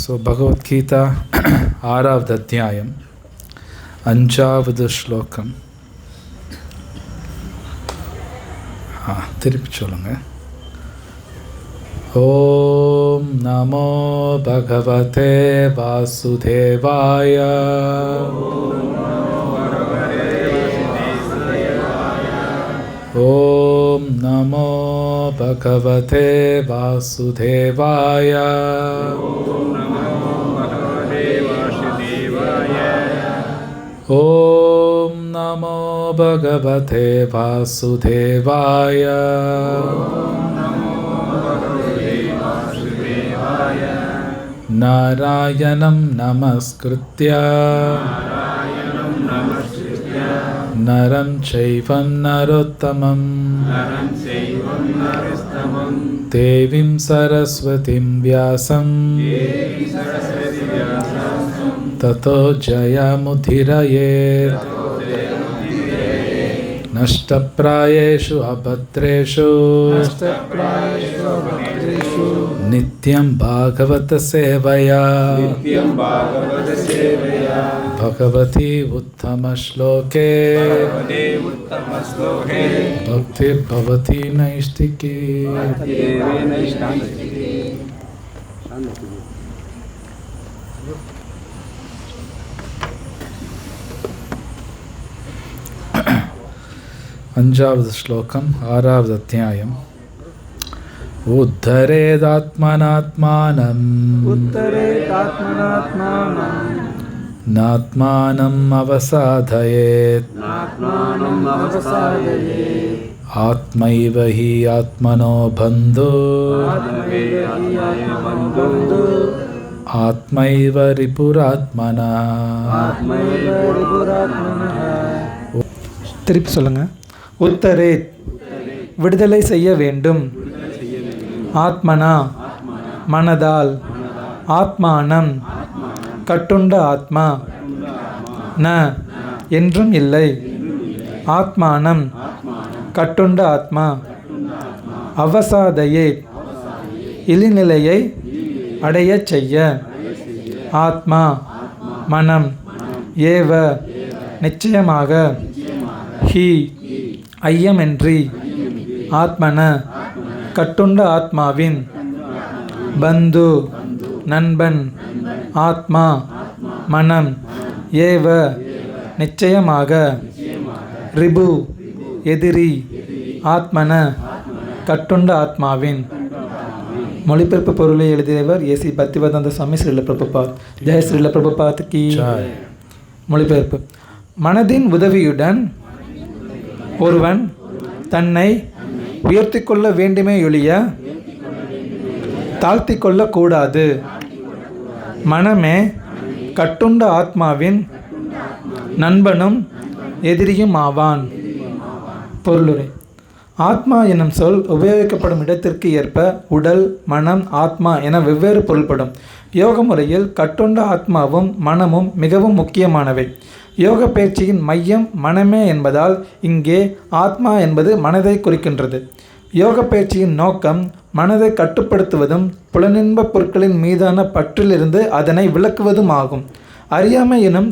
So Bhagavad Gita 6வது அத்தியாயம் 5வது ஸ்லோகம். திருப்பி சொல்லுங்க. ஓம் நமோ பகவதே வாசுதேவாய. ஓம் நமோ பகவதே வாசுதேவாய. ஓம் நமோ பகவதே வாசுதேவாய. நாராயணம் நமஸ்கிருத்ய நரம் சைவம் நரோத்தமம் தேவீம் சரஸ்வதிம் வியாசம் ததோ ஜயமுதிரயேத். நஷ்டப்ராயேஷு அபத்ரேஷு நித்யம் பாகவத சேவையா பகவதி உத்தம ஸ்லோகே பக்திர் பவதி நைஷ்டிகே. அஞ்சாவது ஸ்லோகம் 6வது அத்தியாயம். உத்தரேதாத்மனாத்மானம் நாத்மானம் அவசாதயேத் ஆத்மைவ ஹி ஆத்மனோ பந்தோ ஆத்மைவ ரிபுராத்மனா. திருப்பி சொல்லுங்க. உத்தரேத் விடுதலை செய்ய வேண்டும். ஆத்மனா மனதால். ஆத்மானம் கட்டுண்ட ஆத்மா. ந என்றும் இல்லை. ஆத்மானம் கட்டுண்ட ஆத்மா. அவசாதையே இழிநிலையை அடையச் செய்ய. ஆத்மா மனம். ஏவ நிச்சயமாக. ஹி ஐயமின்றி. ஆத்மன கட்டுண்ட ஆத்மாவின். பந்து நண்பன். ஆத்மா மனம். ஏவ நிச்சயமாக. ரிபு எதிரி. ஆத்மன கட்டுண்ட ஆத்மாவின். மொழிபெயர்ப்பு பொருளை எழுதியவர் ஏசி பக்திவேதாந்த சுவாமி ஸ்ரீல பிரபுபாத். ஜெய ஸ்ரீல பிரபுபாத் கி. மொழிபெயர்ப்பு. மனதின் உதவியுடன் ஒருவன் தன்னை உயர்த்தி கொள்ள வேண்டுமே ஒழிய தாழ்த்தி கொள்ளக்கூடாது. மனமே கட்டுண்ட ஆத்மாவின் நண்பனும் எதிரியும் ஆவான். பொருளுரை. ஆத்மா எனும் சொல் உபயோகிக்கப்படும் இடத்திற்கு ஏற்ப உடல், மனம், ஆத்மா என வெவ்வேறு பொருள்படும். யோக முறையில் கட்டுண்ட ஆத்மாவும் மனமும் மிகவும் முக்கியமானவை. யோக பயிற்சியின் மையம் மனமே என்பதால் இங்கே ஆத்மா என்பது மனதை குறிக்கின்றது. யோக பயிற்சியின் நோக்கம் மனதை கட்டுப்படுத்துவதும் புலனின்ப பொருட்களின் மீதான பற்றிலிருந்து அதனை விலக்குவதும் ஆகும். அறியாமை எனும்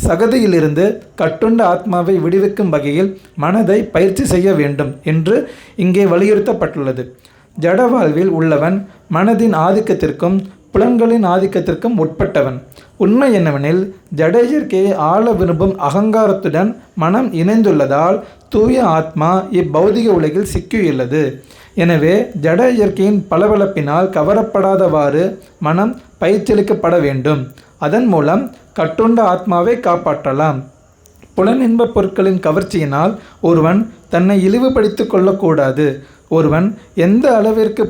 சகதியிலிருந்து கட்டுண்ட ஆத்மாவை விடுவிக்கும் வகையில் மனதை பயிற்சி செய்ய வேண்டும் என்று இங்கே வலியுறுத்தப்பட்டுள்ளது. ஜட வாழ்வில் உள்ளவன் மனதின் ஆதிக்கத்திற்கும் புலன்களின் ஆதிக்கத்திற்கும் உட்பட்டவன். உண்மை என்னவெனில் ஜட இயற்கையை ஆள விரும்பும் அகங்காரத்துடன் மனம் இணைந்துள்ளதால் தூய ஆத்மா இப்பௌதிக உலகில் சிக்கியுள்ளது. எனவே ஜட இயற்கையின் பளபளப்பினால் கவரப்படாதவாறு மனம் பயிற்சியளிக்கப்பட வேண்டும். அதன் மூலம் கட்டுண்ட ஆத்மாவை காப்பாற்றலாம். புலனின்ப பொருட்களின் கவர்ச்சியினால் ஒருவன் தன்னை இழிவுபடுத்தி கொள்ளக்கூடாது. ஒருவன் எந்த அளவிற்கு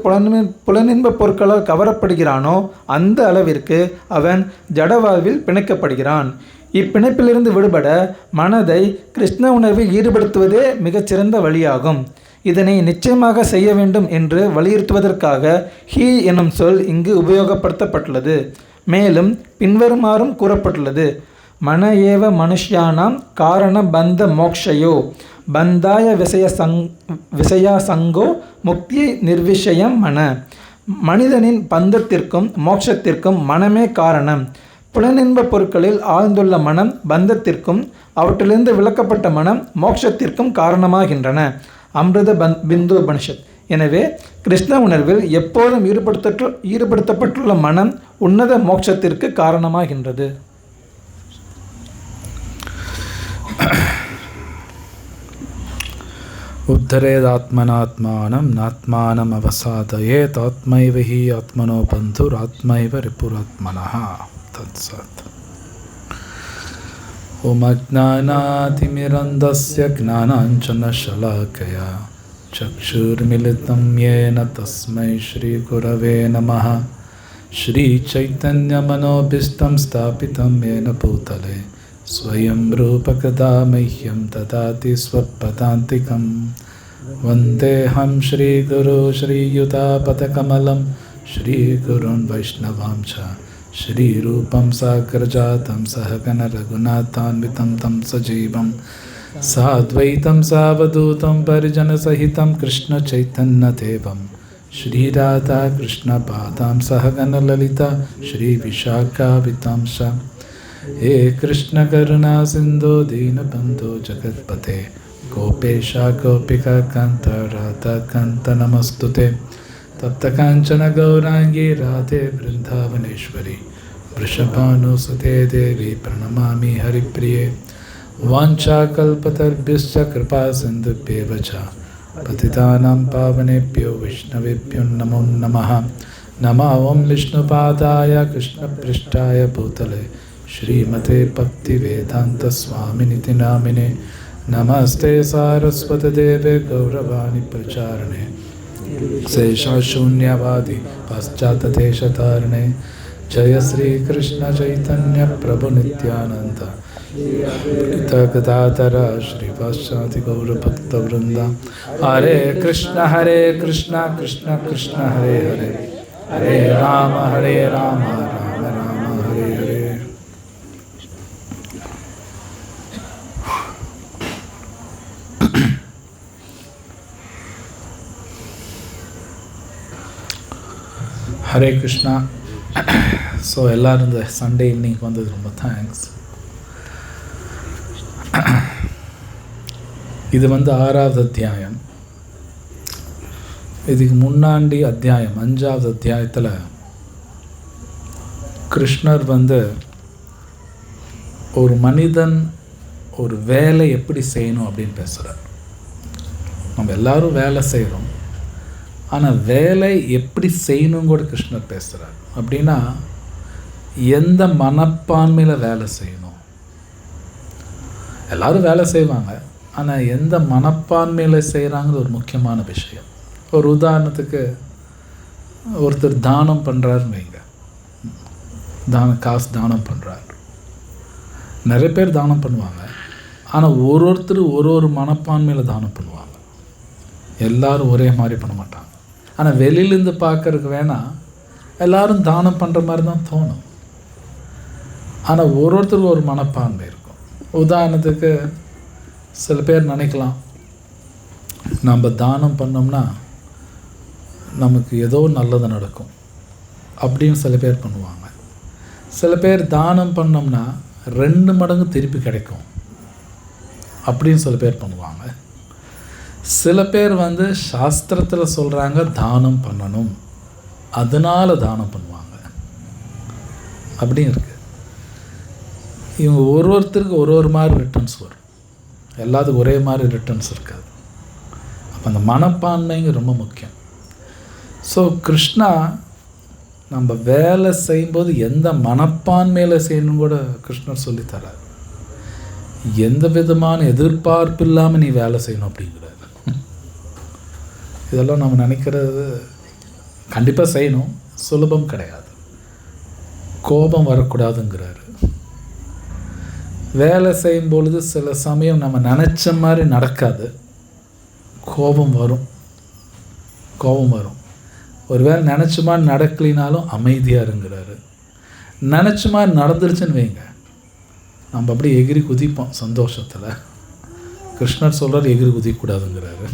புலனின்ப பொருட்களால் கவரப்படுகிறானோ அந்த அளவிற்கு அவன் ஜடவாழ்வில் பிணைக்கப்படுகிறான். இப்பிணைப்பிலிருந்து விடுபட மனதை கிருஷ்ண உணர்வில் ஈடுபடுத்துவதே மிகச்சிறந்த வழியாகும். இதனை நிச்சயமாக செய்ய வேண்டும் என்று வலியுறுத்துவதற்காக ஹி எனும் சொல் இங்கு உபயோகப்படுத்தப்பட்டுள்ளது. மேலும் பின்வருமாறும் கூறப்பட்டுள்ளது. மன ஏவ மனுஷ்யானாம் காரண பந்த மோக்ஷயோ பந்தாய விஷயா சங்கோ முக்தி நிர்விஷயம் மன. மனிதனின் பந்தத்திற்கும் மோட்சத்திற்கும் மனமே காரணம். புலனின்ப பொருட்களில் ஆழ்ந்துள்ள மனம் பந்தத்திற்கும் அவற்றிலிருந்து விலக்கப்பட்ட மனம் மோட்சத்திற்கும் காரணமாகின்றன. அமிர்த பிந்து உபனிஷத். எனவே கிருஷ்ண உணர்வில் எப்போதும் ஈடுபடுத்தப்பட்டுள்ள மனம் உன்னத மோட்சத்திற்கு காரணமாகின்றது. உத்தரேதாத்மனாத்மானம் நாத்மானம் அவசாதயேத் ஆத்மைவ ஹி ஆத்மனோ பந்துர் ஆத்மைவ ரிபுராத்மனஹ. தத்சத். ஓம் அஜ்ஞானாதிமிரந்தஸ்ய ஞானாஞ்சனஷலாக்கயா சக்ஷுர்மிலிதம் யேன தஸ்மை ஸ்ரீகுரவே நமः. श्रीचैतन्यमनोभीष्टं स्थापितं येन भूतले स्वयं रूपकदा मह्यं ददाति स्वपदान्तिकं. वन्देऽहं श्रीगुरो श्रीयुतापदकमलं श्रीगुरुन् वैष्णवां च श्रीरूपं साग्रजातं सहगण रघुनाथान्वितं तं सजीवं साद्वैतं सावधूतं परिजनसहितं कृष्णचैतन्यदेवं श्रीराधा कृष्णपादां सहगण ललिता श्रीविशाखावितांश. हे कृष्ण करुणा सिन्धो दीनबन्धो जगत्पते गोपेशा गोपिका कान्त राधा कान्त नमस्तुते. तप्तकाञ्चन गौराङ्गी राधे वृन्दावनेश्वरी वृषभानुसुते देवी प्रणमामि हरिप्रिये. वाञ्छाकल्पतरुभ्यश्च कृपा सिन्धुभ्येव च पतितानां पावनेभ्यो वैष्णवेभ्यो नमो नमः. नमः ओं विष्णुपादाय कृष्णपृष्ठाय भूतले श्रीमते भक्तिवेदान्तस्वामिनिति नामिने. नमस्ते सारस्वतदेवे गौरवाणी प्रचारणे शेषशून्यवादी पाश्चात्यदेशतारिणे. जय श्रीकृष्ण चैतन्य प्रभु नित्यानन्द गदाधर श्रीवासादि गौरभक्तवृन्द. हरे कृष्ण कृष्ण कृष्ण हरे हरे हरे राम राम राम हरे हरे. ஹரே கிருஷ்ணா. ஸோ எல்லோரும் இந்த சண்டே ஈவினிங் வந்தது ரொம்ப தேங்க்ஸ். இது 6வது அத்தியாயம். இதுக்கு முன்னாடி அத்தியாயம் 5வது அத்தியாயத்தில் கிருஷ்ணர் ஒரு மனிதன் ஒரு வேலை எப்படி செய்யணும் அப்படின்னு பேசுகிறார். நம்ம எல்லாரும் வேலை செய்கிறோம், ஆனால் வேலை எப்படி செய்யணும் கூட கிருஷ்ணர் பேசுகிறார். அப்படின்னா எந்த மனப்பான்மையில் வேலை செய்யணும். எல்லோரும் வேலை செய்வாங்க, ஆனால் எந்த மனப்பான்மையில் செய்கிறாங்கிறது ஒரு முக்கியமான விஷயம். ஒரு உதாரணத்துக்கு ஒருத்தர் தானம் பண்ணுறாருன்னு வைங்க. காசு தானம் பண்ணுறாரு. நிறைய பேர் தானம் பண்ணுவாங்க, ஆனால் ஒருத்தர் ஒரு மனப்பான்மையில் தானம் பண்ணுவாங்க. எல்லோரும் ஒரே மாதிரி பண்ண மாட்டாங்க. ஆனால் வெளியிலேருந்து பார்க்கறதுக்கு வேணால் எல்லோரும் தானம் பண்ணுற மாதிரி தான் தோணும், ஆனால் ஒருத்தருக்கு ஒரு மனப்பான்மை இருக்கும். உதாரணத்துக்கு சில பேர் நினைக்கலாம், நம்ம தானம் பண்ணோம்னா நமக்கு ஏதோ நல்லது நடக்கும் அப்படின்னு சில பேர் பண்ணுவாங்க. சில பேர் தானம் பண்ணோம்னா 2 மடங்கு திருப்பி கிடைக்கும் அப்படின்னு சில பேர் பண்ணுவாங்க. சில பேர் சாஸ்திரத்தில் சொல்கிறாங்க தானம் பண்ணணும், அதனால் தானம் பண்ணுவாங்க அப்படின்னு இருக்குது. இவங்க ஒருத்தருக்கு ஒரு மாதிரி ரிட்டர்ன்ஸ் வரும், எல்லாத்துக்கும் ஒரே மாதிரி ரிட்டர்ன்ஸ் இருக்காது. அப்போ அந்த மனப்பான்மைங்க ரொம்ப முக்கியம். ஸோ கிருஷ்ணா நம்ம வேலை செய்யும்போது எந்த மனப்பான்மையில் செய்யணும் கூட கிருஷ்ணர் சொல்லித்தரார். எந்த விதமான எதிர்பார்ப்பு இல்லாமல் நீ வேலை செய்யணும் அப்படிங்கிறாரு. இதெல்லாம் நம்ம நினைக்கிறது கண்டிப்பாக செய்யணும், சுலபம் கிடையாது. கோபம் வரக்கூடாதுங்கிறாரு. வேலை செய்யும் பொழுது சில சமயம் நம்ம நினச்ச மாதிரி நடக்காது, கோபம் வரும். ஒருவேளை நினச்ச மாதிரி நடக்கலினாலும் அமைதியாக இருங்கிறாரு. நினச்ச மாதிரி நடந்துருச்சுன்னு வைங்க, நம்ம அப்படியே எகிரி குதிப்போம் சந்தோஷத்தில். கிருஷ்ணர் சொல்கிறார் எகிரி குதிக்கக்கூடாதுங்கிறாரு.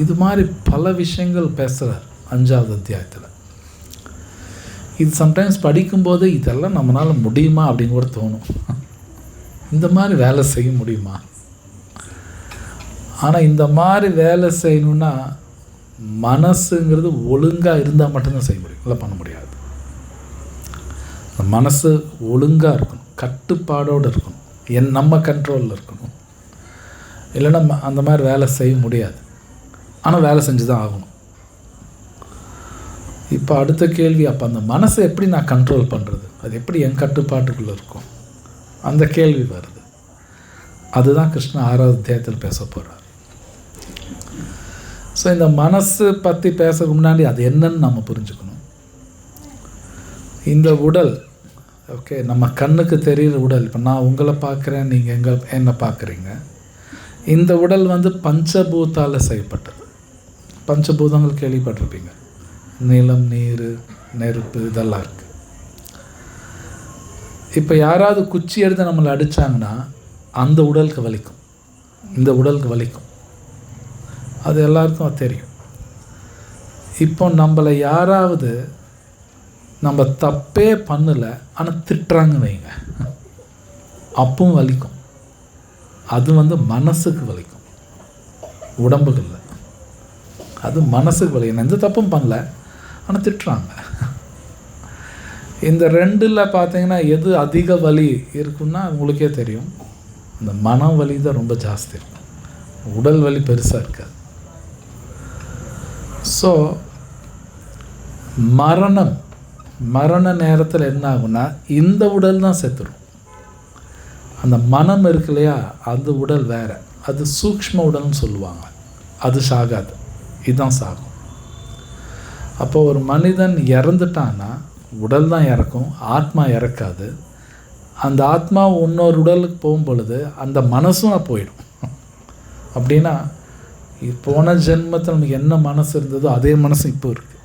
இது மாதிரி பல விஷயங்கள் பேசுகிறார். 5வது அத்தியாயத்தில். இது சம்டைம்ஸ் படிக்கும்போது இதெல்லாம் நம்மளால் முடியுமா அப்படின்னு கூட தோணும். இந்த மாதிரி வேலை செய்ய முடியுமா? ஆனால் இந்த மாதிரி வேலை செய்யணுன்னா மனசுங்கிறது ஒழுங்காக இருந்தால் மட்டும்தான் செய்ய முடியும், இல்லை பண்ண முடியாது. மனசு ஒழுங்காக இருக்கணும், கட்டுப்பாடோடு இருக்கணும், நம்ம கண்ட்ரோலில் இருக்கணும். இல்லைன்னா அந்த மாதிரி வேலை செய்ய முடியாது. ஆனால் வேலை செஞ்சு தான் ஆகணும். இப்போ அடுத்த கேள்வி, அப்போ அந்த மனசை எப்படி நான் கண்ட்ரோல் பண்ணுறது? அது எப்படி என் கட்டுப்பாட்டுக்குள்ளே இருக்கும்? அந்த கேள்வி வருது. அதுதான் கிருஷ்ணன் 6வது அத்தியாயத்தில் பேச போகிறார். ஸோ இந்த மனசு பற்றி பேசக்கு முன்னாடி அது என்னன்னு நம்ம புரிஞ்சுக்கணும். இந்த உடல், ஓகே, நம்ம கண்ணுக்கு தெரிகிற உடல். இப்போ நான் உங்களை பார்க்குறேன், நீங்கள் என்னை பார்க்குறீங்க. இந்த உடல் பஞ்சபூத்தால் செய்யப்பட்டது. பஞ்சபூதங்கள் கேள்விப்பட்டிருப்பீங்க. நிலம், நீர், நெருப்பு, இதெல்லாம் இருக்குது. இப்போ யாராவது குச்சி எடுத்து நம்மளை அடித்தாங்கன்னா அந்த உடலுக்கு வலிக்கும், இந்த உடலுக்கு வலிக்கும். அது எல்லாருக்கும் தெரியும். இப்போ நம்மளை யாராவது நம்ம தப்பே பண்ணலை ஆனால் திட்டுறாங்கன்னு வைங்க, அப்பவும் வலிக்கும். அது மனசுக்கு வலிக்கும், உடம்புக்கு இல்லை. அது மனசுக்கு வலிக்கும். எந்த தப்பும் பண்ணல ஆனால் திட்டுறாங்க. இந்த ரெண்டில் பார்த்தீங்கன்னா எது அதிக வலி இருக்குன்னா உங்களுக்கே தெரியும். இந்த மன வலி தான் ரொம்ப ஜாஸ்தி இருக்கும், உடல் வலி பெருசாக இருக்காது. ஸோ மரண நேரத்தில் என்ன ஆகுன்னா இந்த உடல் தான் செத்துரும். அந்த மனம் இருக்கு இல்லையா, அந்த உடல் வேறு, அது சூக்ஷ்ம உடல்னு சொல்லுவாங்க. அது சாகாது, இதுதான் சாகும். அப்போ ஒரு மனிதன் இறந்துட்டான்னா உடல் தான் இறக்கும், ஆத்மா இறக்காது. அந்த ஆத்மா இன்னொரு உடலுக்கு போகும் பொழுது அந்த மனசும் போயிடும். அப்படின்னா போன ஜென்மத்தில் நமக்கு என்ன மனசு இருந்ததோ அதே மனசு இப்போ இருக்குது.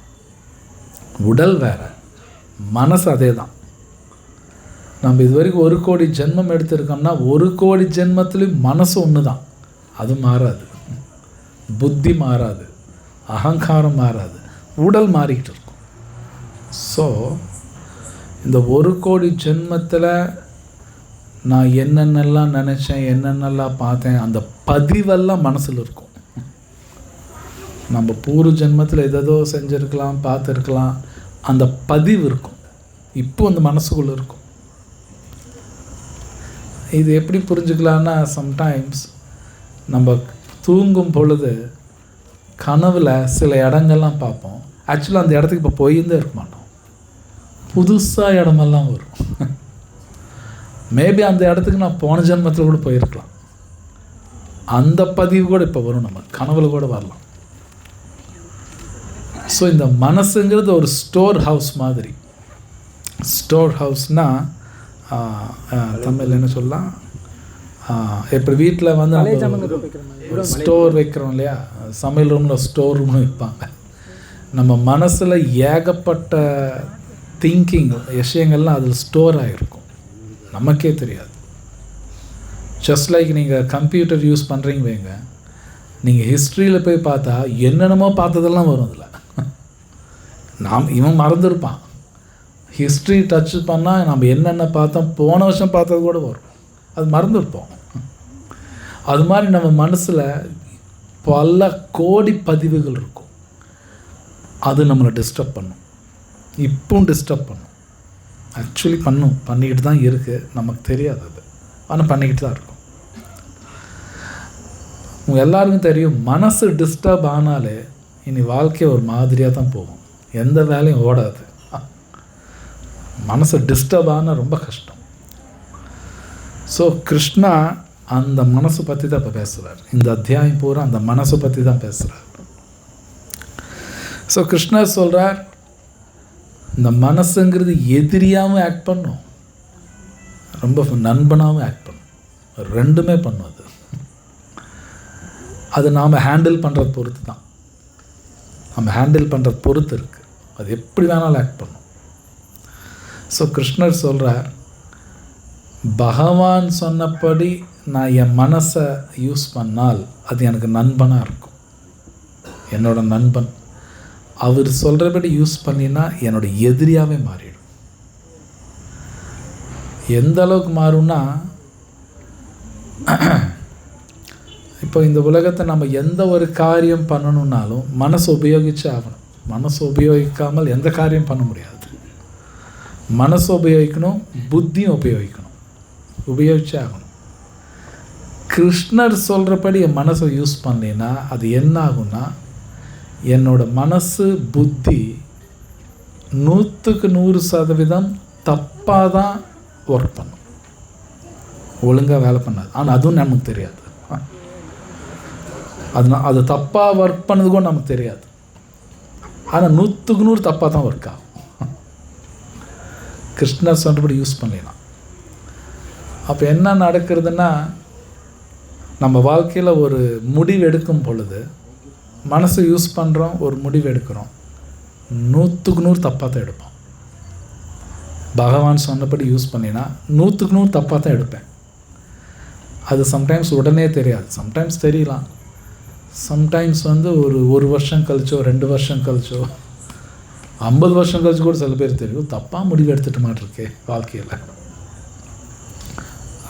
உடல் வேறு, மனசு அதே தான். நம்ம இது வரைக்கும் 1 கோடி ஜென்மம் எடுத்திருக்கோம்னா 1 கோடி ஜென்மத்துலேயும் மனசு ஒன்று தான், அது மாறாது. புத்தி மாறாது, அகங்காரம் மாறாது, உடல் மாறிக்கிட்டு இருக்கும். ஸோ இந்த 1 கோடி ஜென்மத்தில் நான் என்னென்னலாம் நினச்சேன், என்னென்னலாம் பார்த்தேன், அந்த பதிவெல்லாம் மனசில் இருக்கும். நம்ம பூர்வ ஜென்மத்தில் எதோ செஞ்சுருக்கலாம், பார்த்துருக்கலாம், அந்த பதிவு இருக்கும், இப்போ அந்த மனசுக்குள்ளே இருக்கும். இது எப்படி புரிஞ்சுக்கலான்னா, சம்டைம்ஸ் நம்ம தூங்கும் பொழுது கனவில் சில இடங்கள்லாம் பார்ப்போம். ஆக்சுவலாக அந்த இடத்துக்கு இப்போ போயிருந்தே இருக்க மாட்டோம், புதுசாக இடமெல்லாம் வரும். மேபி அந்த இடத்துக்கு நான் போன ஜென்மத்தில் கூட போயிருக்கலாம். அந்த பதிவு கூட இப்போ வரும், நம்ம கனவுல கூட வரலாம். ஸோ இந்த மனசுங்கிறது ஒரு ஸ்டோர் ஹவுஸ் மாதிரி. ஸ்டோர் ஹவுஸ்னால் தமிழில் என்ன சொல்லலாம், எப்படி வீட்டில் நம்ம ஸ்டோர் வைக்கிறோம் இல்லையா, சமையல் ரூமில் ஸ்டோர் ரூம்னு வைப்பாங்க. நம்ம மனசில் ஏகப்பட்ட திங்கிங் விஷயங்கள்லாம் அதில் ஸ்டோர் ஆகிருக்கும், நமக்கே தெரியாது. ஜஸ்ட் லைக் நீங்கள் கம்ப்யூட்டர் யூஸ் பண்ணுறீங்க வைங்க, நீங்கள் ஹிஸ்ட்ரியில் போய் பார்த்தா என்னென்னமோ பார்த்ததெல்லாம் வரும். அதில் இவன் மறந்துருப்பான். ஹிஸ்ட்ரி டச் பண்ணால் நம்ம என்னென்ன பார்த்தோம், போன வருஷம் பார்த்தது கூட வரும், அது மறந்துருப்போம். அது மாதிரி நம்ம மனசில் பல கோடி பதிவுகள் இருக்கும். அது நம்மளை டிஸ்டர்ப் பண்ணும், இப்பவும் டிஸ்டர்ப் பண்ணும். ஆக்சுவலி பண்ணிக்கிட்டு தான் இருக்குது, நமக்கு தெரியாது அது, ஆனால் பண்ணிக்கிட்டு தான் இருக்கும். உங்கள் எல்லாருக்கும் தெரியும், மனசு டிஸ்டர்ப் ஆனாலே இனி வாழ்க்கை ஒரு மாதிரியாக தான் போகும், எந்த வேலையும் ஓடாது. மனசு டிஸ்டர்ப் ஆனால் ரொம்ப கஷ்டம். ஸோ கிருஷ்ணா அந்த மனசை பற்றி தான் இப்போ பேசுகிறார். இந்த அத்தியாயம் பூரா அந்த மனசை பற்றி தான் பேசுகிறார். ஸோ கிருஷ்ணர் சொல்கிறார், இந்த மனசுங்கிறது எதிரியாகவும் ஆக்ட் பண்ணும், ரொம்ப நண்பனாகவும் ஆக்ட் பண்ணும், ரெண்டுமே பண்ணும். அது நாம் ஹேண்டில் பண்ணுறது பொறுத்து தான், நம்ம ஹேண்டில் பண்ணுறது பொறுத்து இருக்குது, அது எப்படி வேணாலும் ஆக்ட் பண்ணும். ஸோ கிருஷ்ணர் சொல்கிறார், பகவான் சொன்னபடி நான் என் மனசை யூஸ் பண்ணால் அது எனக்கு நண்பனாக இருக்கும், என்னோட நண்பன். அவர் சொல்கிறபடி யூஸ் பண்ணினா என்னோட எதிரியாகவே மாறிடும். எந்த அளவுக்கு மாறும்னா, இப்போ இந்த உலகத்தை நம்ம எந்த ஒரு காரியம் பண்ணணுன்னாலும் மனசை உபயோகிச்சு ஆகணும். மனசை உபயோகிக்காமல் எந்த காரியம் பண்ண முடியாது. மனசை உபயோகிக்கணும், புத்தியும் உபயோகிச்சே ஆகணும். கிருஷ்ணர் சொல்கிறபடி என் மனசை யூஸ் பண்ணலைன்னா அது என்ன ஆகும்னா, என்னோட மனசு புத்தி 100% தப்பாக தான் ஒர்க் பண்ணும், ஒழுங்காக வேலை பண்ணாது. ஆனால் அதுவும் நமக்கு தெரியாது. அது தப்பாக ஒர்க் பண்ணதுக்கும் நமக்கு தெரியாது. ஆனால் 100% தப்பாக தான் ஒர்க் ஆகும். கிருஷ்ணர் சொல்கிறபடி யூஸ் பண்ணலாம். அப்போ என்ன நடக்கிறதுனா, நம்ம வாழ்க்கையில் ஒரு முடிவு எடுக்கும் பொழுது மனசை யூஸ் பண்ணுறோம், ஒரு முடிவு எடுக்கிறோம், 100% தப்பாக தான் எடுப்போம். பகவான் சொன்னபடி யூஸ் பண்ணினா 100% தப்பாக தான் எடுப்பேன். அது சம்டைம்ஸ் உடனே தெரியாது, சம்டைம்ஸ் தெரியலாம். சம்டைம்ஸ் ஒரு வருஷம் கழிச்சோ 2 வருஷம் கழிச்சோ 50 வருஷம் கழிச்சு கூட சில பேர் தெரியும், தப்பாக முடிவு எடுத்துகிட்டு மாட்டிருக்கே வாழ்க்கையில்.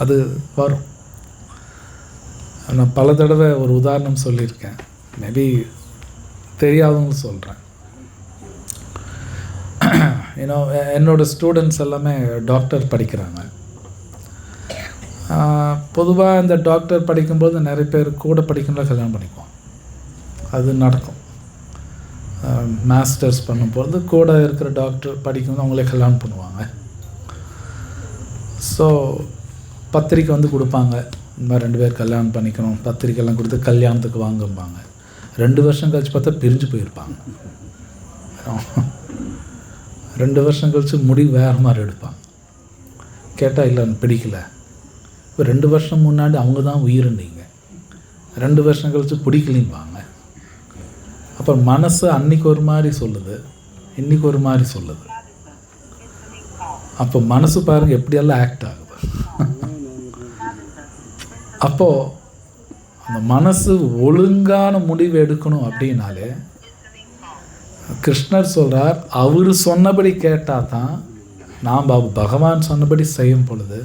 அது வரும். நான் பல தடவை ஒரு உதாரணம் சொல்லியிருக்கேன், மேபி தெரியாதவங்க சொல்கிறேன். என்னோடய ஸ்டூடெண்ட்ஸ் எல்லாமே டாக்டர் படிக்கிறாங்க. பொதுவாக இந்த டாக்டர் படிக்கும்போது நிறைய பேர் கூட படிக்கணும்னா கல்யாணம் பண்ணிக்குவோம். அது நடக்கும். மாஸ்டர்ஸ் பண்ணும்போது கூட இருக்கிற டாக்டர் படிக்கும்போது அவங்களே கல்யாணம் பண்ணுவாங்க. ஸோ பத்திரிக்கை கொடுப்பாங்க, இந்த மாதிரி 2 பேர் கல்யாணம் பண்ணிக்கணும், பத்திரிக்கைலாம் கொடுத்து கல்யாணத்துக்கு வாங்கும்பாங்க. 2 வருஷம் கழிச்சு பார்த்தா பிரிஞ்சு போயிருப்பாங்க. 2 வருஷம் கழிச்சு முடிவு வேறு மாதிரி எடுப்பாங்க. கேட்டால் இல்லை பிடிக்கல. இப்போ 2 வருஷம் முன்னாடி அவங்க தான் உயிருந்தீங்க, 2 வருஷம் கழிச்சு பிடிக்கலிம்பாங்க. அப்புறம் மனசு அன்றைக்கி ஒரு மாதிரி சொல்லுது, இன்றைக்கி ஒரு மாதிரி சொல்லுது. அப்போ மனசு பாருங்கள் எப்படியெல்லாம் ஆக்ட் ஆகுது. அப்போது அந்த மனசு ஒழுங்கான முடிவு எடுக்கணும் அப்படின்னாலே கிருஷ்ணர் சொல்கிறார், அவர் சொன்னபடி கேட்டால் தான், நாம் பகவான் சொன்னபடி செய்யும் பொழுது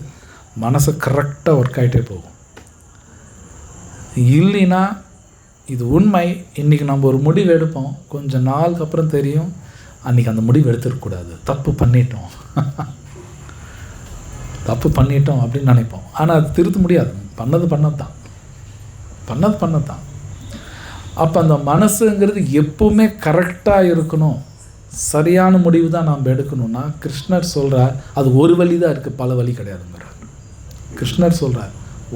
மனசு கரெக்டாக ஒர்க் ஆகிட்டே போகும். இல்லைன்னா இது உண்மை, இன்றைக்கி நம்ம ஒரு முடிவு எடுப்போம், கொஞ்சம் நாளுக்கு அப்புறம் தெரியும் அன்றைக்கி அந்த முடிவு எடுத்துருக்கக்கூடாது, தப்பு பண்ணிட்டோம் அப்படின்னு நினைப்போம். ஆனால் அது திருத்த முடியாது. பண்ணது தான். அப்போ அந்த மனசுங்கிறது எப்பவுமே கரெக்டாக இருக்கணும், சரியான முடிவு தான் நாம் எடுக்கணும்னா கிருஷ்ணர் சொல்கிறார் அது ஒரு வழி தான் இருக்குது, பல வழி கிடையாதுங்கிறார். கிருஷ்ணர் சொல்கிறார்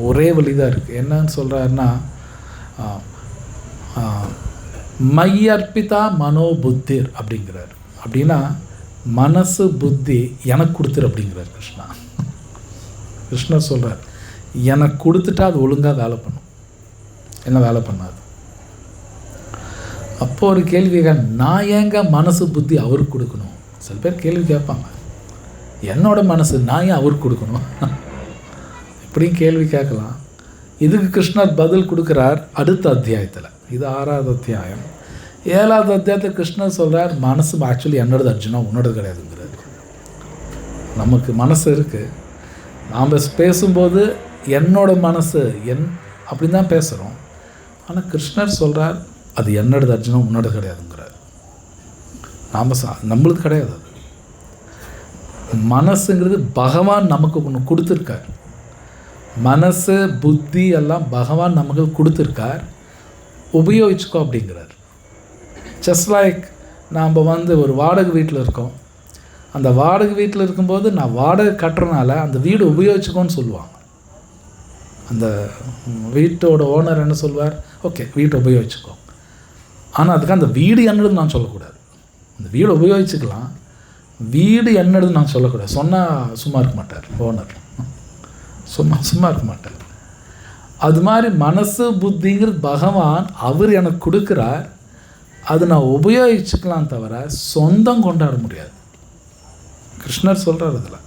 ஒரே வழி தான் இருக்குது. என்னன்னு சொல்கிறாருன்னா, மையர்ப்பிதா மனோபுத்திர் அப்படிங்கிறார். அப்படின்னா மனசு புத்தி எனக்கு கொடுத்துரு அப்படிங்கிறார் கிருஷ்ணா. கிருஷ்ணர் சொல்கிறார் எனக்கு கொடுத்துட்டா அது ஒழுங்காக வேலை பண்ணும், என்ன வேலை பண்ணாது. அப்போ ஒரு கேள்வி, நான் ஏங்க மனசு புத்தி அவருக்கு கொடுக்கணும்? சில பேர் கேள்வி கேட்பாங்க, என்னோட மனசு நான் ஏன் அவருக்கு கொடுக்கணும் இப்படியும் கேள்வி கேட்கலாம். இதுக்கு கிருஷ்ணர் பதில் கொடுக்குறார் அடுத்த அத்தியாயத்தில். இது 6வது அத்தியாயம். 7வது அத்தியாயத்தில் கிருஷ்ணர் சொல்கிறார் மனசு ஆக்சுவலி என்னோடது அர்ஜுனா, உன்னோடது கிடையாதுங்கிறார். நமக்கு மனசு இருக்குது, நாம் பேசும்போது என்னோட மனசு அப்படின்னு தான் பேசுகிறோம். ஆனால் கிருஷ்ணர் சொல்கிறார் அது என்னோடது அர்ஜுனா, உன்னோட கிடையாதுங்கிறார். நம்மளுக்கு கிடையாது. அது மனசுங்கிறது பகவான் நமக்கு ஒன்று கொடுத்துருக்கார். மனசு புத்தி எல்லாம் பகவான் நமக்கு கொடுத்துருக்கார், உபயோகிச்சுக்கோ அப்படிங்கிறார். ஜஸ்ட் லைக் நாம் ஒரு வாடகை வீட்டில் இருக்கோம். அந்த வாடகை வீட்டில் இருக்கும்போது நான் வாடகை கட்டுறனால அந்த வீடு உபயோகிச்சுக்கோன்னு சொல்லுவாங்க. அந்த வீட்டோட ஓனர் என்ன சொல்வார், ஓகே வீட்டை உபயோகிச்சுக்கோ. ஆனால் அதுக்கு அந்த வீடு என்னது நான் சொல்லக்கூடாது. அந்த வீடு உபயோகிச்சுக்கலாம், வீடு என்னது நான் சொல்லக்கூடாது. சொன்னால் சும்மா இருக்க மாட்டார் ஓனர், சும்மா இருக்க மாட்டார். அது மாதிரி மனசு புத்திங்கிறது பகவான் அவர் எனக்கு கொடுக்குறார், அது நான் உபயோகிச்சுக்கலாம் தவிர சொந்தம் கொண்டாட முடியாது. கிருஷ்ணர் சொல்கிறார் அதில்,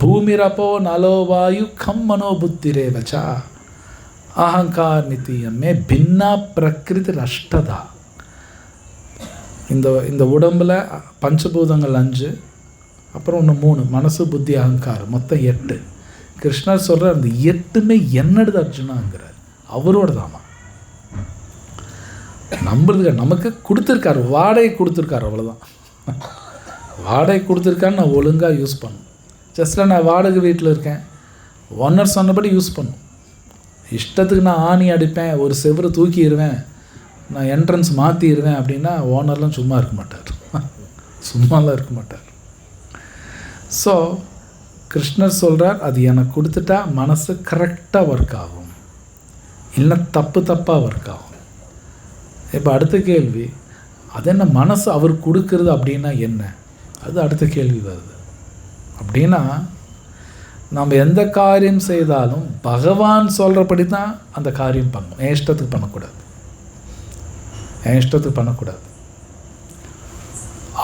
பூமிரப்போ நலோவாயு கம் மனோபுத்திரே வச்சா அகங்கார் நித்தியமே பின்னா பிரகிருதி அஷ்டதா இந்த உடம்பில் பஞ்சபூதங்கள் 5, அப்புறம் ஒன்று 3, மனசு புத்தி அகங்காரம், மொத்தம் 8. கிருஷ்ணர் சொல்கிற அந்த 8மே என்னடுது அர்ஜுனாங்கிறார். அவரோட தாமா நம்புறதுக்கு நமக்கு கொடுத்துருக்காரு, வாடகை கொடுத்துருக்காரு, அவ்வளோதான். வாடகை கொடுத்துருக்கான்னு நான் ஒழுங்காக யூஸ் பண்ணும். ஜஸ்ட்டில் நான் வாடகை வீட்டில் இருக்கேன், ஓனர் சொன்னபடி யூஸ் பண்ணும். இஷ்டத்துக்கு நான் ஆணி அடிப்பேன், ஒரு செவரை தூக்கிடுவேன், நான் என்ட்ரன்ஸ் மாற்றிடுவேன் அப்படின்னா ஓனர்லாம் சும்மா இருக்க மாட்டார், சும்மாலாம் இருக்க மாட்டார். ஸோ கிருஷ்ணர் சொல்கிறார், அது எனக்கு கொடுத்துட்டா மனசு கரெக்டாக ஒர்க் ஆகும், இல்லை தப்பாக ஒர்க் ஆகும். இப்போ அடுத்த கேள்வி, அது என்ன மனசு அவர் கொடுக்கறது அப்படின்னா என்ன? அது அடுத்த கேள்வி வருது. அப்படின்னா நம்ம எந்த காரியம் செய்தாலும் பகவான் சொல்கிறபடி தான் அந்த காரியம் பண்ணணும். என் இஷ்டத்துக்கு பண்ணக்கூடாது.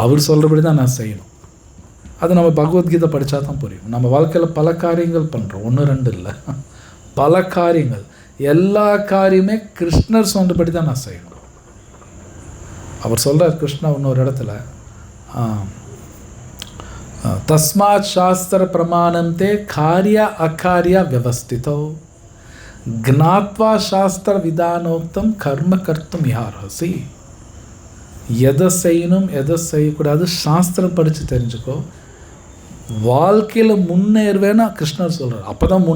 அவர் சொல்கிறபடி தான் நான் செய்யணும். அது நம்ம பகவத்கீதை படித்தா தான் புரியும். நம்ம வாழ்க்கையில் பல காரியங்கள் பண்ணுறோம், 1 2 இல்லை, பல காரியங்கள். எல்லா காரியமே கிருஷ்ணர் சொன்னபடி தான் நான் செய்யணும். அவர் சொல்கிறார் கிருஷ்ணா இன்னொரு இடத்துல, தஸ்மாத் சாஸ்திர பிரமாணந்தே காரிய அகாரிய வியவஸ்திதோ ஞாத்வா சாஸ்திர விதானோக்தம் கர்ம கர்த்தும் யார்ஹசி. எதை செய்யணும் எதை செய்யக்கூடாது சாஸ்திரம் படித்து தெரிஞ்சுக்கோ, வாழ்க்கையில் முன்னேறுவேன்னா கிருஷ்ணர் சொல்கிறார். அப்போ தான்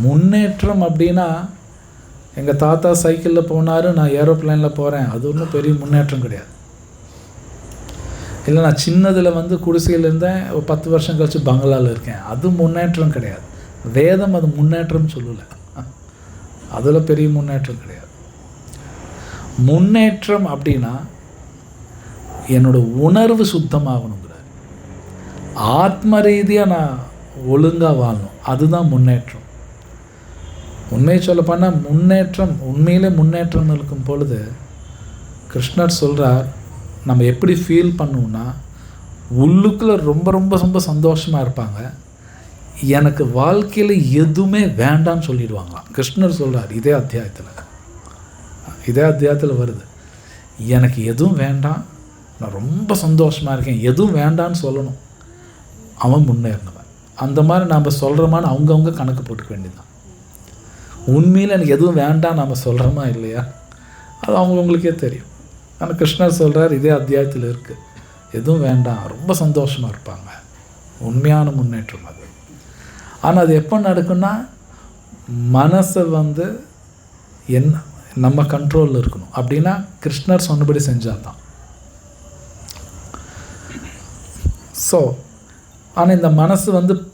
முன்னேற்றம் அப்படின்னா எங்கள் தாத்தா சைக்கிளில் போனார், நான் ஏரோப்ளைனில் போகிறேன், அது ஒன்றும் பெரிய முன்னேற்றம் கிடையாது. இல்லை நான் சின்னதில் குடிசையில் இருந்தேன், ஒரு 10 வருஷம் கழிச்சு பங்களாவில் இருக்கேன், அது முன்னேற்றம் கிடையாது. வேதம் அது முன்னேற்றம் சொல்லலை, அதில் பெரிய முன்னேற்றம் கிடையாது. முன்னேற்றம் அப்படின்னா என்னோட உணர்வு சுத்தமாகணுங்கிறார், ஆத்ம ரீதியாக நான் ஒழுங்காக வாழணும், அதுதான் முன்னேற்றம். உண்மையை சொல்லப்போனால் முன்னேற்றம், உண்மையிலே முன்னேற்றம் இருக்கும் பொழுது கிருஷ்ணர் சொல்கிறார், நம்ம எப்படி ஃபீல் பண்ணுவோம்னா உள்ளுக்குள்ளே ரொம்ப ரொம்ப ரொம்ப சந்தோஷமாக இருப்பாங்க, எனக்கு வாழ்க்கையில் எதுவுமே வேண்டான்னு சொல்லிடுவாங்களாம். கிருஷ்ணர் சொல்கிறார் இதே அத்தியாயத்தில் வருது, எனக்கு எதுவும் வேண்டாம், நான் ரொம்ப சந்தோஷமாக இருக்கேன், எதுவும் வேண்டான்னு சொல்லணும், அவன் முன்னேறினவன். அந்த மாதிரி நாம் சொல்கிறோமான்னு அவங்கவுங்க கணக்கு போட்டுக்க வேண்டியதுதான். உண்மையில் எனக்கு எதுவும் வேண்டாம் நாம் சொல்கிறோமா இல்லையா, அது அவங்கவுங்களுக்கே தெரியும். ஆனால் கிருஷ்ணர் சொல்கிறார் இதே அத்தியாயத்தில் இருக்குது, எதுவும் வேண்டாம், ரொம்ப சந்தோஷமாக இருப்பாங்க, உண்மையான முன்னேற்றம் அது. ஆனால் அது எப்போ நடக்குன்னா மனசை என்ன நம்ம கண்ட்ரோலில் இருக்கணும். அப்படின்னா கிருஷ்ணர் சொன்னபடி செஞ்சால் தான். ஸோ ஆனால் இந்த மனசு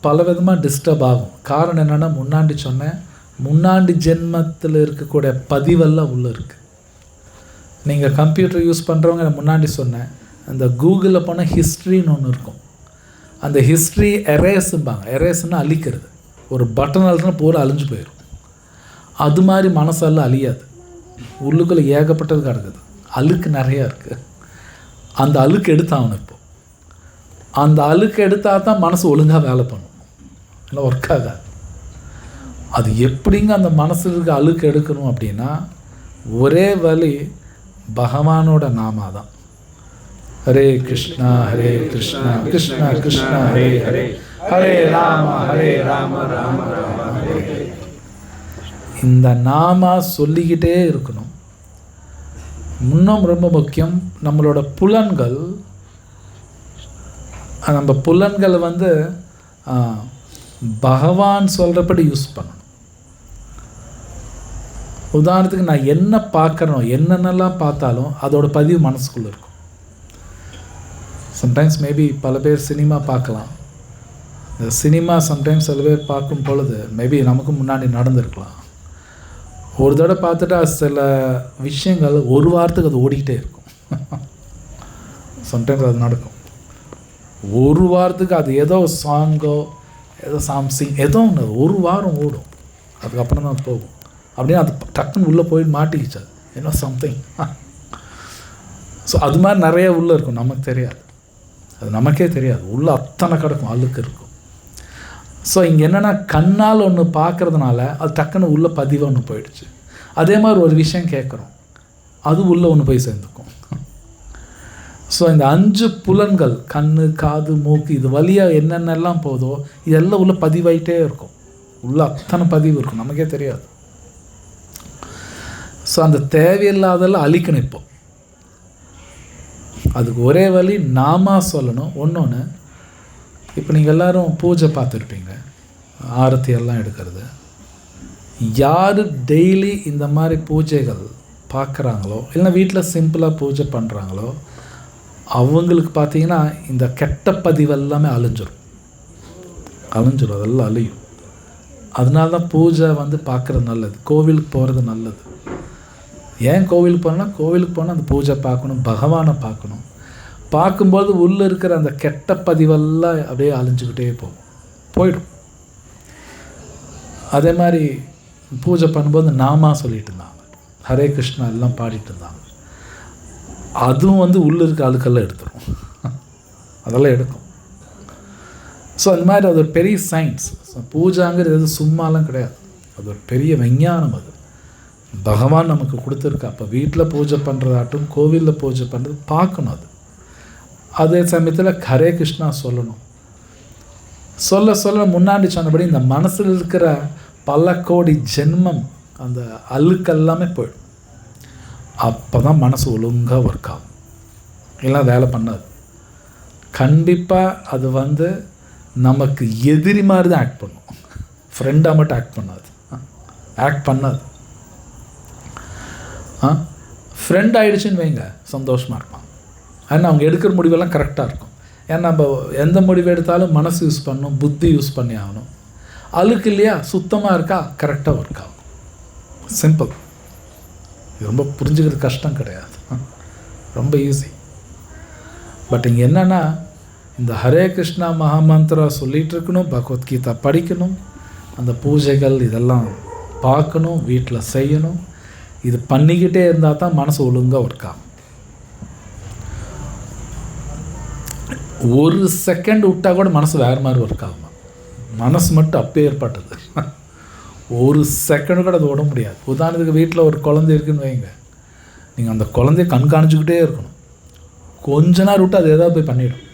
பல விதமாக டிஸ்டர்ப் ஆகும். காரணம் என்னென்னா, முன்னாடி சொன்னேன், முன்னாடி ஜென்மத்தில் இருக்கக்கூடிய பதிவெல்லாம் உள்ளே இருக்குது. நீங்கள் கம்ப்யூட்டர் யூஸ் பண்ணுறவங்க முன்னாடி சொன்னேன், அந்த கூகுளில் போனால் ஹிஸ்ட்ரின்னு ஒன்று இருக்கும். அந்த ஹிஸ்ட்ரி எரேஸும்பாங்க, எரேஸ்ன்னு அழிக்கிறது. ஒரு பட்டன் அழுத்தினா பூரா அழிஞ்சு போயிடும். அது மாதிரி மனசெல்லாம் அழியாது, உள்ளுக்குள்ளே ஏகப்பட்டது கிடக்குது, அழுக்கு நிறையா இருக்குது. அந்த அழுக்கு எடுத்தாகணும். இப்போ அந்த அழுக்கு எடுத்தால் தான் மனசு ஒழுங்காக வேலை பண்ணும், இல்லை ஒர்க் ஆகாது. அது எப்படிங்க அந்த மனசில் இருக்க அழுக்கு எடுக்கணும் அப்படின்னா ஒரே வழி பகவானோட நாமா தான். ஹரே கிருஷ்ணா கிருஷ்ணா கிருஷ்ணா ஹரே ஹரே, ஹரே ராம ராம ராம ஹரே ஹரே. இந்த நாமா சொல்லிக்கிட்டே இருக்கணும். இன்னும் ரொம்ப முக்கியம், நம்மளோட புலன்கள், நம்ம புலன்களை பகவான் சொல்கிறபடி யூஸ் பண்ணணும். உதாரணத்துக்கு நான் என்ன பார்க்குறனோ, என்னென்னலாம் பார்த்தாலும் அதோட பதிவு மனசுக்குள்ளே இருக்கும். சம்டைம்ஸ் மேபி பல பேர் சினிமா பார்க்கலாம். இந்த சினிமா சம்டைம்ஸ் சில பேர் பார்க்கும் பொழுது மேபி நமக்கு முன்னாடி நடந்திருக்கலாம். ஒரு தடவை பார்த்துட்டா சில விஷயங்கள் ஒரு வாரத்துக்கு அது ஓடிக்கிட்டே இருக்கும். சம்டைம்ஸ் அது நடக்கும். ஒரு வாரத்துக்கு அது ஏதோ சாங்கோ ஏதோ சாம்சிங் ஏதோ ஒன்று ஒரு வாரம் ஓடும், அதுக்கப்புறம் தான் போகும். அப்படியே அது டக்குன்னு உள்ளே போய் மாட்டிக்கிச்சு, ஏன்னா சம்திங். ஸோ அது மாதிரி நிறைய உள்ளே இருக்கும், நமக்கு தெரியாது, அது நமக்கே தெரியாது, உள்ளே அத்தனை கிடக்கும், அழுக்கு இருக்கும். ஸோ இங்கே என்னென்னா கண்ணால் ஒன்று பார்க்குறதுனால அது டக்குன்னு உள்ள பதிவு ஒன்று போயிடுச்சு. அதே மாதிரி ஒரு விஷயம் கேட்குறோம், அது உள்ளே ஒன்று போய் சேர்ந்துக்கும். ஸோ இந்த 5 புலன்கள், கண்ணு, காது, மூக்கு, இது வழியாக என்னென்னலாம் போதோ இதெல்லாம் உள்ளே பதிவாயிட்டே இருக்கும். உள்ளே அத்தனை பதிவு இருக்கும், நமக்கே தெரியாது. ஸோ அந்த தேவையில்லாதெல்லாம் அழிக்கணும். இப்போ அதுக்கு ஒரே வழி நாம சொல்லணும். ஒன்று, இப்போ நீங்கள் எல்லோரும் பூஜை பார்த்துருப்பீங்க, ஆரத்தி எல்லாம் எடுக்கிறது. யார் டெய்லி இந்த மாதிரி பூஜைகள் பார்க்குறாங்களோ, இல்லைன்னா வீட்டில் சிம்பிளாக பூஜை பண்ணுறாங்களோ, அவங்களுக்கு பார்த்தீங்கன்னா இந்த கெட்ட பதிவெல்லாமே அழிஞ்சிடும். அதெல்லாம் அழியும். அதனால தான் பூஜை பார்க்குறது நல்லது, கோவிலுக்கு போகிறது நல்லது. ஏன் கோவிலுக்கு போனோன்னா, கோவிலுக்கு போனால் அந்த பூஜை பார்க்கணும், பகவானை பார்க்கணும். பார்க்கும்போது உள்ளே இருக்கிற அந்த கெட்ட பதிவெல்லாம் அப்படியே அழிஞ்சுக்கிட்டே போயிடும். அதே மாதிரி பூஜை பண்ணும்போது நாமா சொல்லிட்டு இருந்தாங்க, ஹரே கிருஷ்ணா எல்லாம் பாடிட்டு இருந்தாங்க. அதுவும் உள்ளே இருக்க அழுக்கெல்லாம் எடுத்துரும், அதெல்லாம் எடுக்கும். ஸோ அந்த மாதிரி அது ஒரு பெரிய சயின்ஸ். பூஜாங்கிறது எது சும்மாலாம் கிடையாது, அது ஒரு பெரிய விஞ்ஞானம். அது பகவான் நமக்கு கொடுத்துருக்கா. அப்போ வீட்டில் பூஜை பண்ணுறதாட்டும் கோவிலில் பூஜை பண்ணுறது பார்க்கணும். அதே சமயத்தில் ஹரே கிருஷ்ணா சொல்லணும். சொல்ல முன்னாடி சொன்னபடி இந்த மனசில் இருக்கிற பல கோடி ஜென்மம் அந்த அழுக்கெல்லாமே போயிடும். அப்போ தான் மனசு ஒழுங்காக ஒர்க் ஆகும், இல்லைனா வேலை பண்ணாது. கண்டிப்பாக அது நமக்கு எதிரி மாதிரி தான் ஆக்ட் பண்ணும், ஃப்ரெண்டாக மட்டும் ஆக்ட் பண்ணாது. ஃப்ரெண்ட் ஆகிடுச்சின்னு வைங்க, சந்தோஷமாக இருப்பான். ஆனால் அவங்க எடுக்கிற முடிவெல்லாம் கரெக்டாக இருக்கும். ஏன்னா நம்ம எந்த முடிவு எடுத்தாலும் மனசு யூஸ் பண்ணணும், புத்தி யூஸ் பண்ணி ஆகணும். அழுக்கு இல்லையா, சுத்தமாக இருக்கா, கரெக்டாக ஒர்க் ஆகும். சிம்பிள். இது ரொம்ப புரிஞ்சுக்கிறது கஷ்டம் கிடையாது, ரொம்ப ஈஸி. பட் இங்கே என்னென்னா, இந்த ஹரே கிருஷ்ணா மகாமந்திரா சொல்லிகிட்டு இருக்கணும், பகவத்கீதா படிக்கணும், அந்த பூஜைகள் இதெல்லாம் பார்க்கணும், வீட்டில் செய்யணும். இது பண்ணிக்கிட்டே இருந்தால் தான் மனசு ஒழுங்காக ஒர்க் ஆகும். ஒரு செகண்ட் விட்டால் கூட மனசு வேறு மாதிரி ஒர்க் ஆகும். மனசு மட்டும் அப்போ ஏற்பட்டது, ஒரு செகண்ட் கூட அது விட முடியாது. உதாரணத்துக்கு வீட்டில் ஒரு குழந்தை இருக்குன்னு வைங்க, நீங்கள் அந்த குழந்தைய கண்காணிச்சுக்கிட்டே இருக்கணும். கொஞ்ச நேரம் விட்டு அது ஏதாவது போய் பண்ணிவிடும்.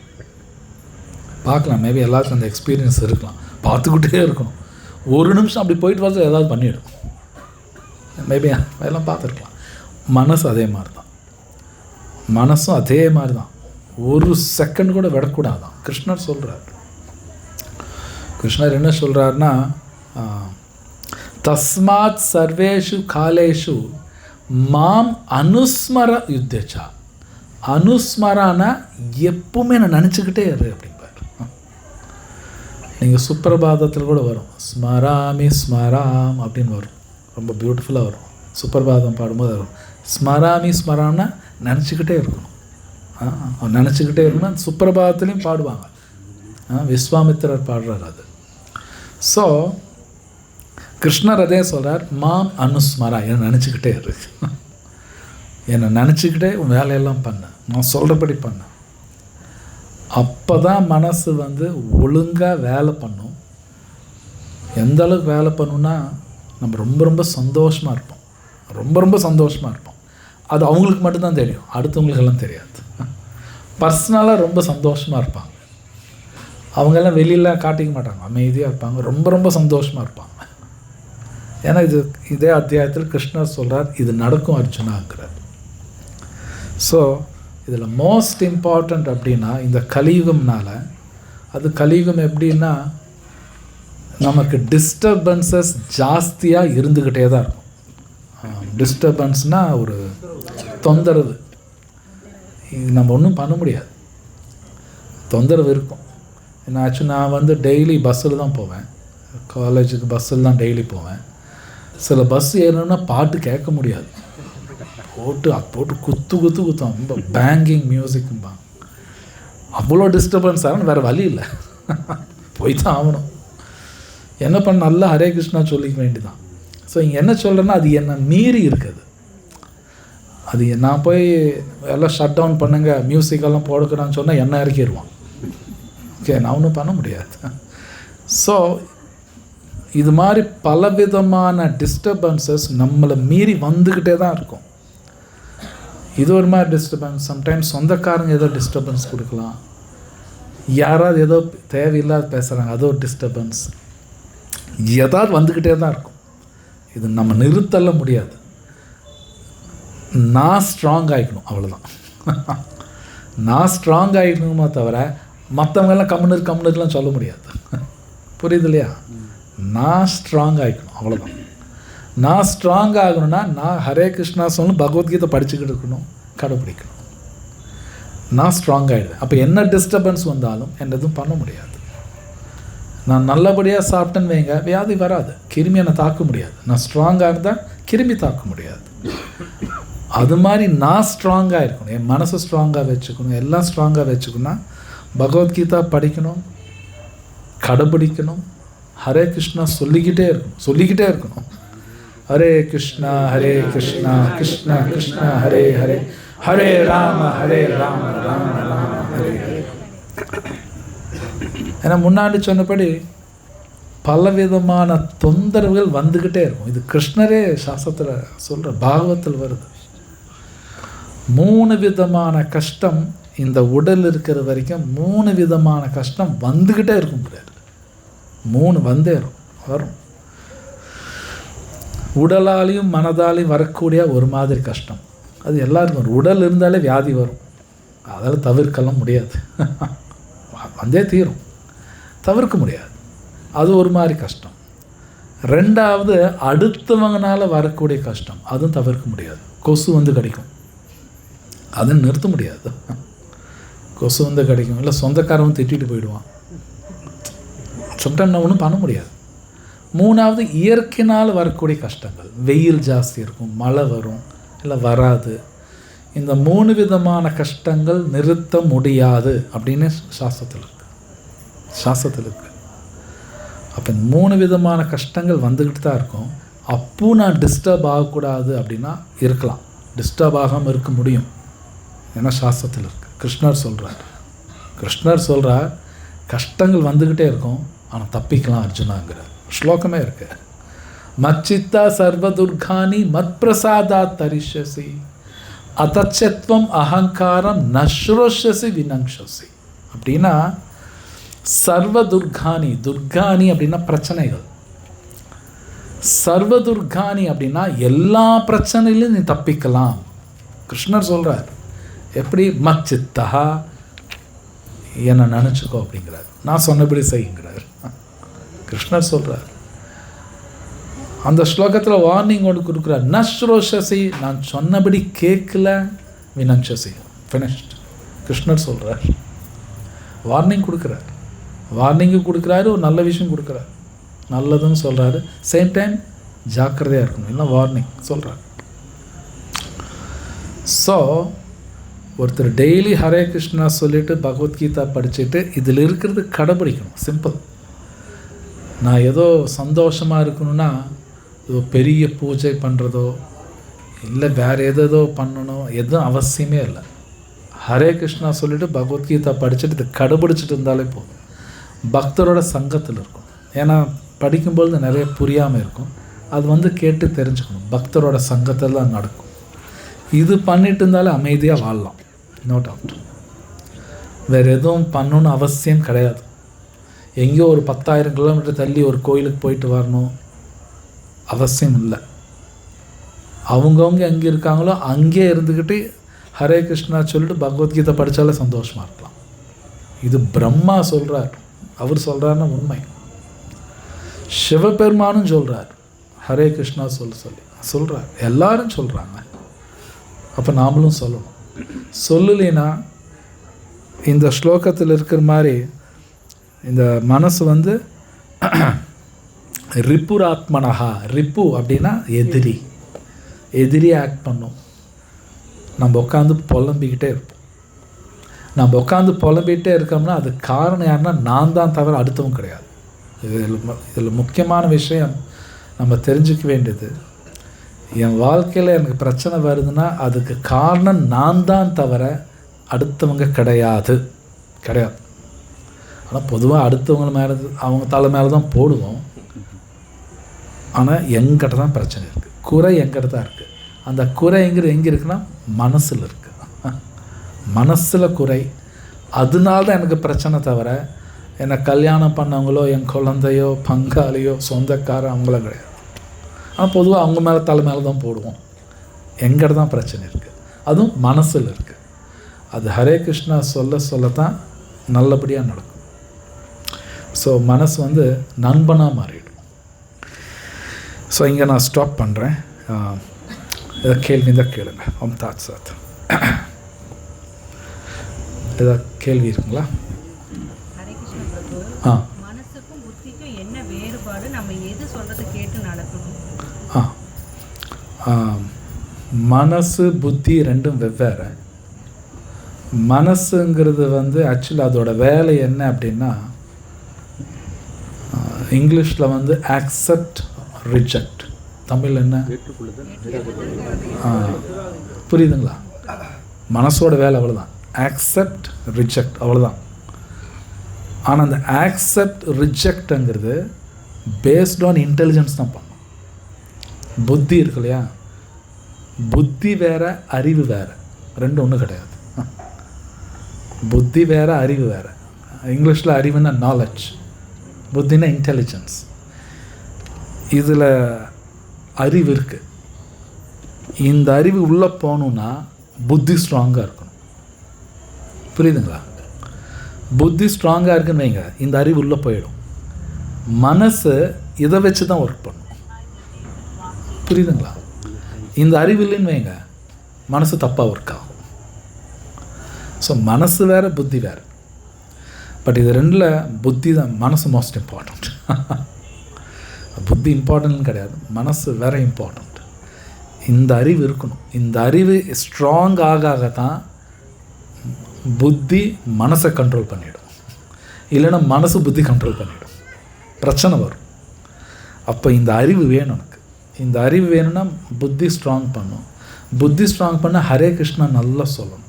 பார்க்கலாம், மேபி எல்லாருக்கும் அந்த எக்ஸ்பீரியன்ஸ் இருக்கலாம். பார்த்துக்கிட்டே இருக்கணும், ஒரு நிமிஷம் அப்படி போயிட்டு வரது ஏதாவது பண்ணிவிடும். மேபி அதெல்லாம் பார்த்துருக்கலாம். மனசு அதே மாதிரி தான், மனசும் அதே மாதிரி தான். ஒரு செகண்ட் கூட விடக்கூடாதான். கிருஷ்ணர் சொல்கிறார். கிருஷ்ணர் என்ன சொல்கிறாருன்னா, தஸ்மாத் சர்வேஷு காலேஷு மாம் அனுஸ்மர யுத்தேச்சா. அனுஸ்மரானா எப்பவுமே நான் நினச்சிக்கிட்டே இரு அப்படிம்பார். நீங்கள் சுப்பிரபாதத்தில் கூட வரும், ஸ்மராமி ஸ்மராம் அப்படின்னு வரும், ரொம்ப பியூட்டிஃபுல்லாக வரும். சுப்பிரபாதம் பாடும்போது வரும், ஸ்மராமி ஸ்மராம்னா நினச்சிக்கிட்டே இருக்கணும். நினச்சிக்கிட்டே இருக்கணும். சுப்பிரபாதத்துலேயும் பாடுவாங்க, விஸ்வாமித்திரர் பாடுறார் அது. ஸோ கிருஷ்ணர் அதே சொல்கிறார், மாம் அனுஸ்மரா, என்னை நினச்சிக்கிட்டே இருக்கு, என்னை நினச்சிக்கிட்டே உன் வேலையெல்லாம் பண்ண, நான் சொல்கிறபடி பண்ண. அப்போ தான் மனசு ஒழுங்காக வேலை பண்ணும். எந்த அளவுக்கு வேலை பண்ணுன்னா, நம்ம ரொம்ப ரொம்ப சந்தோஷமாக இருப்போம், ரொம்ப சந்தோஷமாக இருப்போம். அது அவங்களுக்கு மட்டும்தான் தெரியும், அடுத்தவங்களுக்கெல்லாம் தெரியாது. பர்சனலாக ரொம்ப சந்தோஷமாக இருப்பாங்க. அவங்கெல்லாம் வெளியில் காட்டிக்க மாட்டாங்க, அமைதியாக இருப்பாங்க, ரொம்ப சந்தோஷமாக இருப்பாங்க. ஏன்னா இதே அத்தியாயத்தில் கிருஷ்ணர் சொல்கிறார், இது நடக்கும் அர்ஜுனாங்கிறார். ஸோ இதில் மோஸ்ட் இம்பார்ட்டண்ட் அப்படின்னா இந்த கலியுகம்னால, அது கலியுகம் எப்படின்னா நமக்கு டிஸ்டர்பன்சஸ் ஜாஸ்தியாக இருந்துக்கிட்டே தான் இருக்கும். டிஸ்டர்பன்ஸ்னால் ஒரு தொந்தரவு, இது நம்ம ஒன்றும் பண்ண முடியாது, தொந்தரவு இருக்கும். என்னாச்சு, நான் டெய்லி பஸ்ஸில் தான் போவேன், காலேஜுக்கு பஸ்ஸில் தான் டெய்லி போவேன். சில பஸ் ஏறணும்னா பாட்டு கேட்க முடியாது, போட்டு குத்தும், ரொம்ப பேங்கிங் மியூசிக்கும்பாங்க. அவ்வளோ டிஸ்டர்பன்ஸ் ஆகணும், வேறு வழி இல்லை, போய் தான் ஆகணும். என்ன பண்ண, நல்லா ஹரே கிருஷ்ணா சொல்லிக்க வேண்டிதான். ஸோ இங்கே என்ன சொல்கிறேன்னா, அது என்னை மீறி இருக்குது. அது நான் போய் எல்லாம் ஷட் டவுன் பண்ணுங்க, மியூசிக்கெல்லாம் போடுக்கிறான்னு சொன்னால் என்ன இறக்கிடுவான். ஓகே, நான் ஒன்றும் பண்ண முடியாது. ஸோ இது மாதிரி பலவிதமான டிஸ்டர்பன்சஸ் நம்மளை மீறி வந்துக்கிட்டே தான் இருக்கும். இது ஒரு மாதிரி டிஸ்டர்பன்ஸ். சம்டைம்ஸ் சொந்தக்காரங்க ஏதோ டிஸ்டர்பன்ஸ் கொடுக்கலாம், யாராவது ஏதோ தேவையில்லாத பேசுகிறாங்க, அது ஒரு டிஸ்டர்பன்ஸ். ஏதாவது வந்துக்கிட்டே தான் இருக்கும். இது நம்ம நிறுத்தலாம் முடியாது. நான் ஸ்ட்ராங் ஆகிக்கணும், அவ்வளோதான். நான் ஸ்ட்ராங் ஆகிக்கணுமா தவிர மற்றவங்கெல்லாம் கம்முனுலாம் சொல்ல முடியாது. புரியுது இல்லையா? நான் ஸ்ட்ராங் ஆகிக்கணும், அவ்வளோதான். நான் ஸ்ட்ராங் ஆகணும்னா நான் ஹரே கிருஷ்ணா சொல்லணும், பகவத்கீதை படிச்சுக்கிட்டு இருக்கணும், கடைப்பிடிக்கணும். நான் ஸ்ட்ராங் ஆகிடுவேன். அப்போ என்ன டிஸ்டர்பன்ஸ் வந்தாலும் என்ன எதுவும் பண்ண முடியாது. நான் நல்லபடியாக சாப்பிட்டேன்னு வைங்க, வியாதி வராது, கிருமி என்னை தாக்க முடியாது. நான் ஸ்ட்ராங்காக இருந்தால் கிருமி தாக்க முடியாது. அது மாதிரி நான் ஸ்ட்ராங்காக இருக்கணும், என் மனசை ஸ்ட்ராங்காக வச்சுக்கணும், எல்லாம் ஸ்ட்ராங்காக வச்சுக்கணும்னா பகவத்கீதா படிக்கணும், கடைப்பிடிக்கணும், ஹரே கிருஷ்ணா சொல்லிக்கிட்டே இருக்கணும். ஹரே கிருஷ்ணா கிருஷ்ணா கிருஷ்ணா ஹரே ஹரே, ஹரே ராம ராம ராம ஹரே ஹரே. ஏன்னா முன்னாடி சொன்னபடி பலவிதமான தொந்தரவுகள் வந்துக்கிட்டே இருக்கும். இது கிருஷ்ணரே சாஸ்திரத்தில் சொல்கிற, பாகவத்தில் வருது. 3 விதமான கஷ்டம் இந்த உடல் இருக்கிற வரைக்கும் 3 விதமான கஷ்டம் வந்துக்கிட்டே இருக்கும். 3 வந்தே வரும். உடலாலையும் மனதாலையும் வரக்கூடிய ஒரு மாதிரி கஷ்டம் அது எல்லாருக்கும் வரும். உடல் இருந்தாலே வியாதி வரும், அதால் தவிர்க்கலாம் முடியாது. வந்தே தீரும், தவிர்க்க முடியாது. அது ஒரு மாதிரி கஷ்டம். 2வது அடுத்தவங்கனால வரக்கூடிய கஷ்டம், அதுவும் தவிர்க்க முடியாது. கொசு வந்து கடிக்கும், அதை நிறுத்த முடியாது. கொசு வந்து கிடைக்கும், இல்லை சொந்தக்காரன் திட்டிட்டு போயிடுவான். சம்டைம் நான் ஒன்றும் பண்ண முடியாது. 3வது இயற்கையினால் வரக்கூடிய கஷ்டங்கள், வெயில் ஜாஸ்தி இருக்கும், மழை வரும், இல்லை வராது. இந்த 3 விதமான கஷ்டங்கள் நிறுத்த முடியாது அப்படின்னு சாஸ்திரத்தில் இருக்கு. அப்போ இந்த 3 விதமான கஷ்டங்கள் வந்துக்கிட்டு தான் இருக்கும். அப்போ நான் டிஸ்டர்ப் ஆகக்கூடாது அப்படின்னா இருக்கலாம், டிஸ்டர்ப் ஆகாமல் இருக்க முடியும். ஏன்னா சாஸ்திரத்தில் இருக்குது. கிருஷ்ணர் சொல்கிறார் கஷ்டங்கள் வந்துக்கிட்டே இருக்கும், ஆனால் தப்பிக்கலாம் அர்ஜுனாங்கிறார். ஸ்லோகமே இருக்கு. மச்சித்தா சர்வதுர்கானி மத் பிரசாதா தரிஷசி அதச்சத்வம் அகங்காரம் நஸ்ரோஷசி வினங்ஷசி. அப்படின்னா சர்வதுர்கானி, துர்கானி அப்படின்னா பிரச்சனைகள், சர்வதுர்கானி அப்படின்னா எல்லா பிரச்சனையிலும் நீ தப்பிக்கலாம். கிருஷ்ணர் சொல்கிறார் எப்படி? மச்சித்தா, என்னை நினச்சிக்கோ அப்படிங்கிறார், நான் சொன்னபடி செய்யுங்கிறார். கிருஷ்ணர் சொல்கிறார். அந்த ஸ்லோகத்தில் வார்னிங் ஒன்று கொடுக்குறார். நஸ்ரோஷசி, நான் சொன்னபடி கேட்கல, வினங்ஷசி, ஃபினிஷ்ட். கிருஷ்ணர் சொல்கிறார், வார்னிங் கொடுக்குறார். வார்னிங்கு கொடுக்குறாரு, ஒரு நல்ல விஷயம் கொடுக்குறாரு, நல்லதுன்னு சொல்கிறாரு. சேம் டைம் ஜாக்கிரதையாக இருக்கணும், இல்லை வார்னிங் சொல்கிறார். ஸோ ஒருத்தர் டெய்லி ஹரே கிருஷ்ணா சொல்லிவிட்டு பகவத்கீதா படிச்சுட்டு இதில் இருக்கிறது கடைப்பிடிக்கணும். சிம்பிள். நான் ஏதோ சந்தோஷமாக இருக்கணும்னா ஏதோ பெரிய பூஜை பண்ணுறதோ இல்லை வேறு ஏதோ பண்ணணும் எதுவும் அவசியமே இல்லை. ஹரே கிருஷ்ணா சொல்லிவிட்டு பகவத்கீதா படிச்சுட்டு இதை கடைப்பிடிச்சிட்டு இருந்தாலே போதும். பக்தரோட சங்கத்தில் இருக்கும். ஏன்னா படிக்கும்பொழுது நிறைய புரியாமல் இருக்கும், அது கேட்டு தெரிஞ்சுக்கணும். பக்தரோட சங்கத்தில் தான் நடக்கும். இது பண்ணிட்டு இருந்தாலே அமைதியாக வாழலாம், நோ டவுட். வேறு எதுவும் பண்ணணுன்னு அவசியம் கிடையாது. எங்கேயோ ஒரு 10,000 கிலோமீட்டர் தள்ளி ஒரு கோயிலுக்கு போயிட்டு வரணும் அவசியம் இல்லை. அவங்கவுங்க எங்கே இருக்காங்களோ அங்கே இருந்துக்கிட்டு ஹரே கிருஷ்ணா சொல்லிட்டு பகவத்கீதை படித்தாலே சந்தோஷமாக இருக்கலாம். இது பிரம்மா சொல்கிறார், அவர் சொல்கிறாருன்னா உண்மை. சிவபெருமானும் சொல்கிறார், ஹரே கிருஷ்ணா சொல்கிறார், எல்லாரும் சொல்கிறாங்க. அப்போ நாமளும் சொல்லணும். சொல்லலைன்னா இந்த ஸ்லோகத்தில் இருக்கிற மாதிரி இந்த மனசு ரிப்புராத்மனஹா, ரிப்பு அப்படின்னா எதிரி ஆக்ட் பண்ணும். நம்ம உட்காந்து புலம்பிக்கிட்டே இருப்போம். நம்ம உட்காந்து புலம்பிக்கிட்டே இருக்கோம்னா அது காரணம் யாருன்னா நான் தான் தவிர அடுத்தவங்க கிடையாது. இதில் முக்கியமான விஷயம் நம்ம தெரிஞ்சுக்க வேண்டியது, என் வாழ்க்கையில் எனக்கு பிரச்சனை வருதுன்னா அதுக்கு காரணம் நான் தான் தவிர அடுத்தவங்க கிடையாது. ஆனால் பொதுவாக அடுத்தவங்க மேலே அவங்க தலை மேலே தான் போடுவோம். ஆனால் எங்கிட்ட தான் பிரச்சனை இருக்குது, குறை எங்கிட்ட தான் இருக்குது. அந்த குறைங்கிறது எங்கே இருக்குன்னா மனசில் இருக்குது. மனசில் குறை. அதனால தான் எனக்கு பிரச்சனை தவிர என்னை கல்யாணம் பண்ணவங்களோ என் குழந்தையோ பங்காளியோ சொந்தக்காரோ அவங்களோ கிடையாது. ஆனால் பொதுவாக அவங்க மேலே தலை மேலே தான் போடுவோம். எங்கிட்ட தான் பிரச்சனை இருக்குது, அதுவும் மனசில் இருக்குது. அது ஹரே கிருஷ்ணா சொல்லத்தான் நல்லபடியாக நடக்கும். ஸோ மனசு வந்து நண்பனாக மாறிடும். ஸோ இங்கே நான் ஸ்டாப் பண்ணுறேன். கேள்வி தான் கேளுங்க. தாத் சாத் ஏதாவது கேள்வி இருக்குங்களா? மனசுக்கும் புத்திக்கும் என்ன வேறுபாடு? நம்ம எது சொல்றது கேட்டு நடக்கணும்? மனசு புத்தி ரெண்டும் வெவ்வேறு. மனசுங்கிறது வந்து ஆக்சுவலி அதோட வேலை என்ன அப்படின்னா, இங்கிலீஷில் வந்து ஆக்செப்ட் ரிஜெக்ட், தமிழ் என்ன புரியுதுங்களா? மனசோட வேலை அவ்வளோதான், ஆக்செப்ட் ரிஜெக்ட், அவ்வளோதான். ஆனால் அந்த ஆக்செப்ட் ரிஜெக்டுங்கிறது பேஸ்ட் ஆன் இன்டெலிஜென்ஸ் தான் பண்ணும். புத்தி இருக்கு இல்லையா, புத்தி வேறு அறிவு வேறு, ரெண்டு ஒன்றும் கிடையாது. புத்தி வேறு அறிவு வேறு. இங்கிலீஷில் அறிவுன்னா நாலெட்ஜ், புத்தினா இன்டெலிஜென்ஸ். இதில் அறிவு இருக்குது. இந்த அறிவு உள்ளே போகணுன்னா புத்தி ஸ்ட்ராங்காக இருக்கணும். புரியுதுங்களா? புத்தி ஸ்ட்ராங்காக இருக்குன்னு வைங்க, இந்த அறிவு உள்ளே போயிடும். மனசு இதை வச்சு தான் ஒர்க் பண்ணும். புரியுதுங்களா? இந்த அறிவு இல்லைன்னு வைங்க, மனசு தப்பாக ஒர்க் ஆகும். ஸோ மனசு வேறு புத்தி வேறு. பட் இது ரெண்டில் புத்தி தான், மனசு மோஸ்ட் இம்பார்ட்டண்ட். புத்தி இம்பார்ட்டன்ட்னு கிடையாது, மனசு வேறு இம்பார்ட்டண்ட். இந்த அறிவு இருக்கணும். இந்த அறிவு ஸ்ட்ராங் ஆகத்தான் புத்தி மனசை கண்ட்ரோல் பண்ணிவிடும். இல்லைன்னா மனசு புத்தி கண்ட்ரோல் பண்ணிவிடும், பிரச்சனை வரும். அப்போ இந்த அறிவு வேணும் எனக்கு. இந்த அறிவு வேணும்னா புத்தி ஸ்ட்ராங் பண்ணும். புத்தி ஸ்ட்ராங் பண்ண ஹரே கிருஷ்ணா நல்லா சொல்லணும்.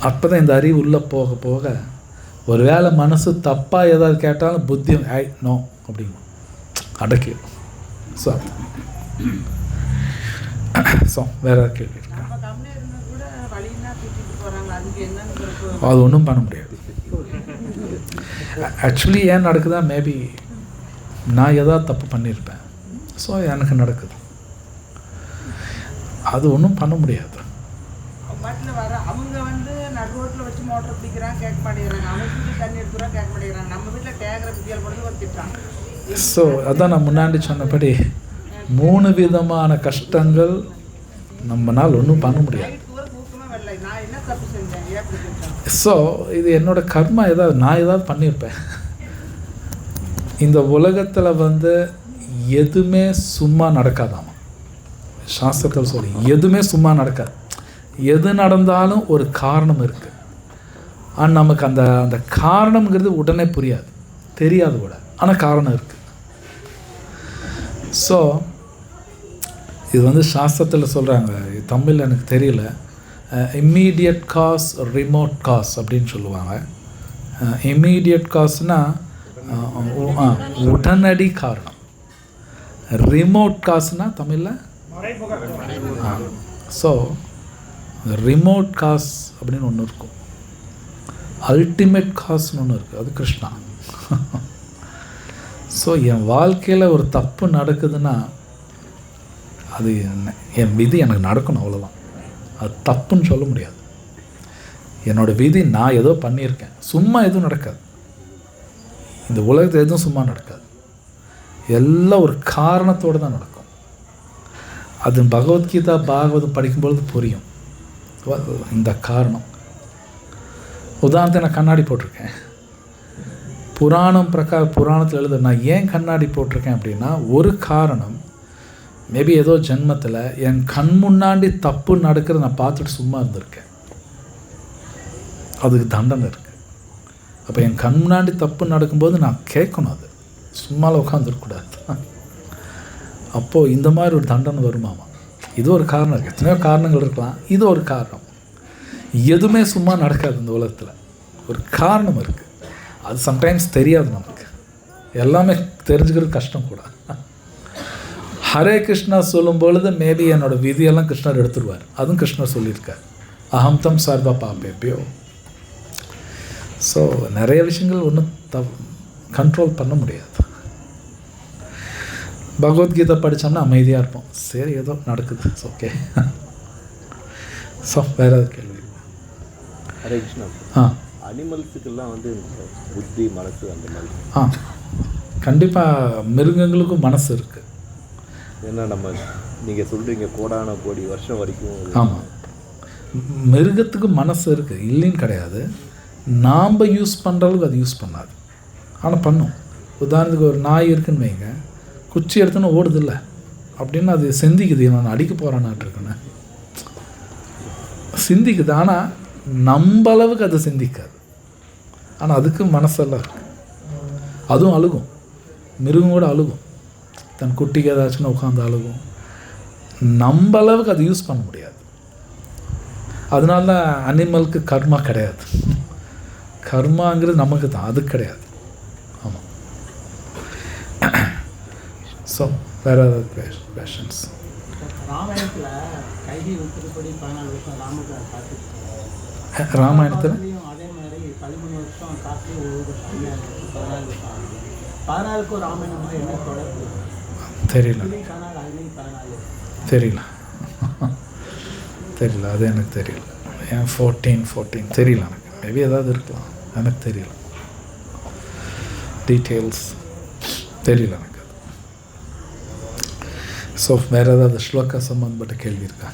அப்போ தான் இந்த அறிவு உள்ளே போக போக ஒரு வேளை மனசு தப்பாக ஏதாவது கேட்டாலும் புத்தி ஐ நோ அப்படிங்க அடக்கிடும். ஸோ வேறு கேள்வி இருக்கா? அது ஒன்றும் பண்ண முடியாது. ஆக்சுவலி ஏன் நடக்குதா, மேபி நான் ஏதாவது தப்பு பண்ணியிருப்பேன், ஸோ எனக்கு நடக்குது. அது ஒன்றும் பண்ண முடியாது. அவங்க வந்து நடுரோட்டில் வச்சு மோட்டர் பிடிக்கிறாங்க, கேட்க மாட்டேங்கிறாங்க. அவங்க வீட்டில் தண்ணி எடுத்துறாங்க, கேட்க மாட்டேங்கிறாங்க. நம்ம வீட்டில் டேங்கரை பிடிக்கல் போட்டு ஒரு திட்டாங்க. ஸோ அதான் நான் முன்னாடி சொன்னபடி 3 விதமான கஷ்டங்கள் நம்மளால் ஒன்றும் பண்ண முடியாது. ஸோ இது என்னோட கர்மா, நான் ஏதாவது பண்ணியிருப்பேன். இந்த உலகத்தில் வந்து எதுவுமே சும்மா நடக்காதாமா. சாஸ்திரத்தில் சொல்லி எதுவுமே சும்மா நடக்காது. எது நடந்தாலும் ஒரு காரணம் இருக்குது. ஆனால் நமக்கு அந்த அந்த காரணம்ங்கிறது உடனே புரியாது, தெரியாது கூட, ஆனால் காரணம் இருக்குது. ஸோ இது வந்து சாஸ்திரத்தில் சொல்கிறாங்க, தமிழ் எனக்கு தெரியல, இம்மீடியட் காஸ் ரிமோட் காஸ் அப்படின்னு சொல்லுவாங்க. இம்மீடியட் காஸ்னால் உடனடி காரணம். ரிமோட் காசுனால் தமிழில் ஸோ ரிமோட் காஸ் அப்படின்னு ஒன்று இருக்கும், அல்டிமேட் காஸ்ன்னு ஒன்று இருக்குது, அது கிருஷ்ணா. ஸோ என் வாழ்க்கையில் ஒரு தப்பு நடக்குதுன்னா அது என் விதி எனக்கு நடக்கணும், அவ்வளோதான். அது தப்புன்னு சொல்ல முடியாது. என்னோடய விதி, நான் ஏதோ பண்ணியிருக்கேன். சும்மா எதுவும் நடக்காது இந்த உலகத்தில், எதுவும் சும்மா நடக்காது. எல்லாம் ஒரு காரணத்தோடு தான் நடக்கும். அது பகவத்கீதா பாகவதம் படிக்கும்பொழுது புரியும் இந்த காரணம். உதாரணத்தை நான் கண்ணாடி போட்டிருக்கேன். புராணத்தில் எழுத நான் ஏன் கண்ணாடி போட்டிருக்கேன் அப்படின்னா, ஒரு காரணம், மேபி ஏதோ ஜென்மத்தில் என் கண் முன்னாடி தப்பு நடக்கிறத நான் பார்த்துட்டு சும்மா இருந்திருக்கேன், அதுக்கு தண்டனை இருக்குது. அப்போ என் கண் முன்னாடி தப்பு நடக்கும்போது நான் கேட்கணும், அது சும்மால உட்காந்துருக்கக்கூடாது. அப்போது இந்த மாதிரி ஒரு தண்டனை வருமாமா. இது ஒரு காரணம் இருக்குது. எத்தனையோ காரணங்கள் இருக்கலாம், இது ஒரு காரணம். எதுவுமே சும்மா நடக்காது இந்த உலகத்தில், ஒரு காரணம் இருக்குது. அது சம்டைம்ஸ் தெரியாது நமக்கு, எல்லாமே தெரிஞ்சுக்கிறது கஷ்டம் கூட. ஹரே கிருஷ்ணா சொல்லும் பொழுது மேபி என்னோடய விதியெல்லாம் கிருஷ்ணர் எடுத்துருவார். அதுவும் கிருஷ்ணர் சொல்லியிருக்கார், அகம் தம் சர்வ பாப்பேபியோ. ஸோ நிறைய விஷயங்கள் ஒன்றும் கண்ட்ரோல் பண்ண முடியாது. பகவத்கீதை படித்தோம்னா அமைதியாக இருப்போம், சரி ஏதோ நடக்குது, ஓகே. ஸோ வேறு ஏதாவது கேள்வி? ஹரே கிருஷ்ணா. அனிமல்ஸுக்கெல்லாம் வந்து புத்தி மனசு அந்த மாதிரி கண்டிப்பாக மிருகங்களுக்கும் மனசு இருக்குது. ஏன்னா நம்ம நீங்கள் சொல்கிறீங்க கோடான கோடி வருஷம் வரைக்கும். ஆமாம், மிருகத்துக்கு மனசு இருக்குது, இல்லைன்னு கிடையாது. நாம் யூஸ் பண்ணுற அளவுக்கு அது யூஸ் பண்ணாது, ஆனால் பண்ணும். உதாரணத்துக்கு ஒரு நாய் இருக்குன்னு வைங்க, குச்சி எடுத்துன்னு ஓடுதில்ல அப்படின்னு அது சிந்திக்குது, நான் அடிக்க போகிறானாட்டிருக்குன்னு சிந்திக்குது. ஆனால் நம்ம அளவுக்கு அது சிந்திக்காது, ஆனால் அதுக்கு மனசெல்லாம் இருக்குது. அதுவும் அழுகும், மிருகம் கூட அழுகும், தன் குட்டிக்கு ஏதாச்சுன்னு உட்காந்து அழுகும். நம்ம அளவுக்கு அது யூஸ் பண்ண முடியாது. அதனால அனிமலுக்கு கர்மா கிடையாது. கர்மாங்கிறது நமக்கு தான், அது கிடையாது. ஆமாம். ஸோ வேறு ஏதாவது கொஷன்ஸ்? ராமாயணத்தில் கைதி உத்தரப்படி 14 வருஷம் ராமகார் காத்து, ராமாயணத்தில் அதே மாதிரி 13 வருஷம் காத்து, ஒரு வருஷம் 14 வருஷம். 14க்கும் ராமாயணம் என்ன தொடர்பு? தெரியல, 14 தெரியல, தெரியல, அது எனக்கு தெரியல. ஏன் 14 தெரியல எனக்கு. மேபி ஏதாவது இருக்கலாம், எனக்கு தெரியல, டீட்டெயில்ஸ் தெரியல எனக்கு. ஸோ வேறு ஏதாவது ஸ்லோகா சம்பந்தப்பட்ட கேள்வி இருக்கா?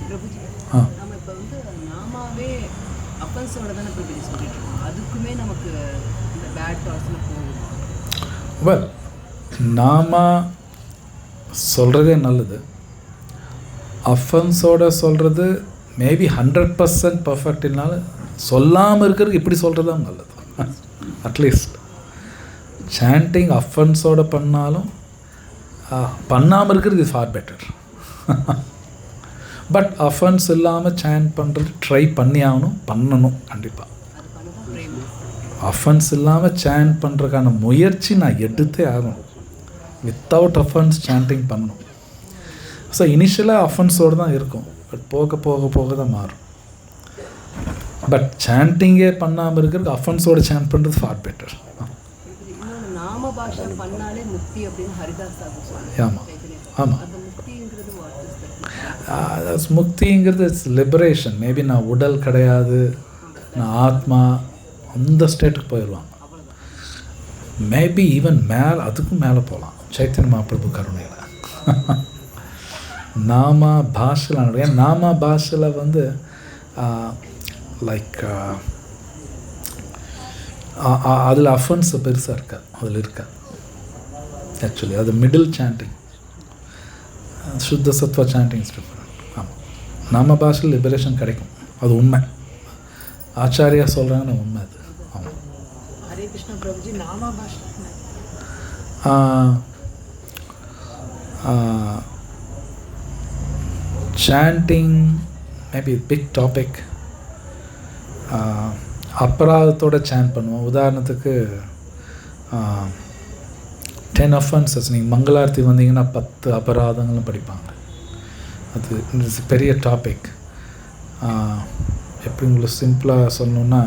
பிரபுஜி, ஆ, நம்ம இப்போ வந்து நாமாவே அப்பன்ஸோட தானே பிரபுஜி சொல்லிட்டு இருக்கோம், அதுக்குமே நமக்கு இந்த பேட் தாட்ஸில் போகும். வெல், நாம சொல்கிறதே நல்லது. அஃபன்ஸோட சொல்கிறது மேபி 100% பர்ஃபெக்ட் இல்லைனாலும் சொல்லாமல் இருக்கிறதுக்கு இப்படி சொல்கிறது தான் நல்லது. அட்லீஸ்ட் சாண்டிங் அஃபன்ஸோட பண்ணாலும் பண்ணாமல் இருக்கிறது is for better. But offence இல்லாமல் சாண்ட் பண்ணுறது ட்ரை பண்ணி ஆகணும், பண்ணணும் கண்டிப்பாக. அஃபன்ஸ் இல்லாமல் சாண்ட் பண்ணுறதுக்கான முயற்சி நான் எடுத்தே ஆகணும். வித்தவுட் அஃபன்ஸ் சாண்டிங் பண்ணணும். ஸோ இனிஷியலாக அஃபன்ஸோடு தான் இருக்கும், பட் போக போக போக தான் மாறும். பட் சாண்டிங்கே பண்ணாமல் இருக்கிறதுக்கு அஃபன்ஸோட சாண்ட் பண்ணுறது ஃபார் பெட்டர். இன்னொன்று நாம பாஷை பண்ணாலே முக்தி அப்படின்னு ஹரிதாஸ் தாக்கூர் சொல்லுவாங்க. ஆமாம், ஆமாம். அந்த முக்திங்கிறது what is that? முக்திங்கிறது இட்ஸ் லிபரேஷன். மேபி நான் உடல் கிடையாது, நான் ஆத்மா, அந்த ஸ்டேட்டுக்கு போயிடுவாங்க. மேபி ஈவன் மேலே, அதுக்கும் மேலே போகலாம், சைத்தன்ய மகாபிரபு கருணையில். நாம பாஷையில், ஏன் நாம பாஷையில் வந்து லைக் அதில் அஃபன்ஸ் பெருசாக இருக்காது, அதில் இருக்காது ஆக்சுவலி. அது மிடில் சாண்டிங், சுத்த சத்வா சாண்டிங் டிஃபரெண்ட். ஆமாம், நாம பாஷையில் லிபரேஷன் கிடைக்கும், அது உண்மை. ஆச்சாரியா சொல்கிறாங்கன்னு உண்மை அது. ஆமாம். ஹரே கிருஷ்ணா பிரபுஜி, நாம பாஷை சாண்டிங் மேபி பிக் டாபிக். அபராதத்தோடு சாண்ட் பண்ணுவோம். உதாரணத்துக்கு 10 offenses. நீங்கள் மங்களார்த்தி வந்தீங்கன்னா 10 அபராதங்களும் படிப்பாங்க. அது பெரிய டாபிக். எப்படி உங்களுக்கு சிம்பிளாக சொல்லணுன்னா,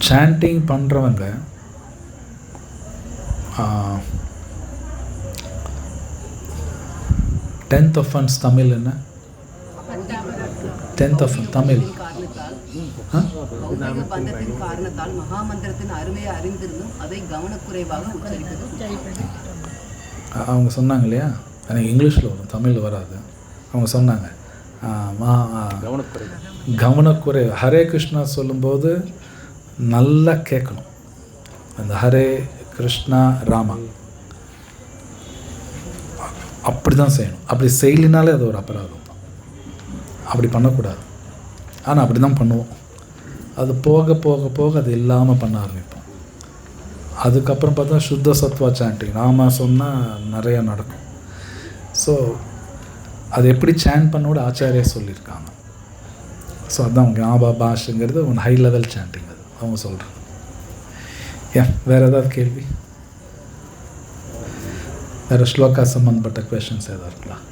சாண்டிங் பண்ணுறவங்க 10th offense தமிழ் என்ன? 10th offense தமிழ் பந்தத்தின் காரணத்தால் மகாமந்திரத்தின் அருமையை அறிந்திருந்தும் அதை கவனக்குறைவாக உச்சரிப்பது. அவங்க சொன்னாங்க இல்லையா, எனக்கு இங்கிலீஷில் வரும், தமிழில் வராது. அவங்க சொன்னாங்க கவனக்குறை. ஹரே கிருஷ்ணா சொல்லும்போது நல்லா கேட்கணும். அந்த ஹரே கிருஷ்ணா ராமா அப்படி தான் செய்யணும். அப்படி செய்யலினாலே அது ஒரு அபராதம் தான். அப்படி பண்ணக்கூடாது. ஆனால் அப்படி தான் பண்ணுவோம். அது போக போக போக அது இல்லாமல் பண்ண ஆரம்பிப்போம். அதுக்கப்புறம் பார்த்தா சுத்த சத்வா சாண்டிங் நாம சொன்னால் நிறையா நடக்கும். ஸோ அது எப்படி சாண்ட் பண்ணோட ஆச்சாரியா சொல்லியிருக்காங்க. ஸோ அதுதான் ஞாபா பாஷுங்கிறது ஒன் ஹை லெவல் சாண்டிங் அது அவங்க சொல்கிறது. வேறு ஏதாவது கேள்வி, வேறு ஸ்லோகா சம்மந்தப்பட்ட கொஷின்ஸ் ஏதாவது இருக்கலாம்?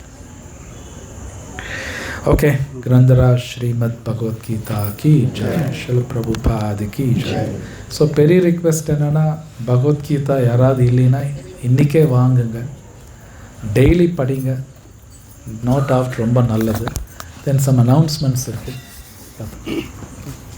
ओके ग्रंथराज श्रीमद् भगवत गीता की जय, शिल प्रभुपाद की जय. ஸோ பெரிய ரிக்வெஸ்ட் என்னென்னா, பகவத்கீதா யாராவது இல்லைன்னா இன்றைக்கே வாங்குங்க, டெய்லி படிங்க, நோட் ஆஃப் ரொம்ப நல்லது. தென் சம் அனௌன்ஸ்மெண்ட்ஸ் இருக்குது.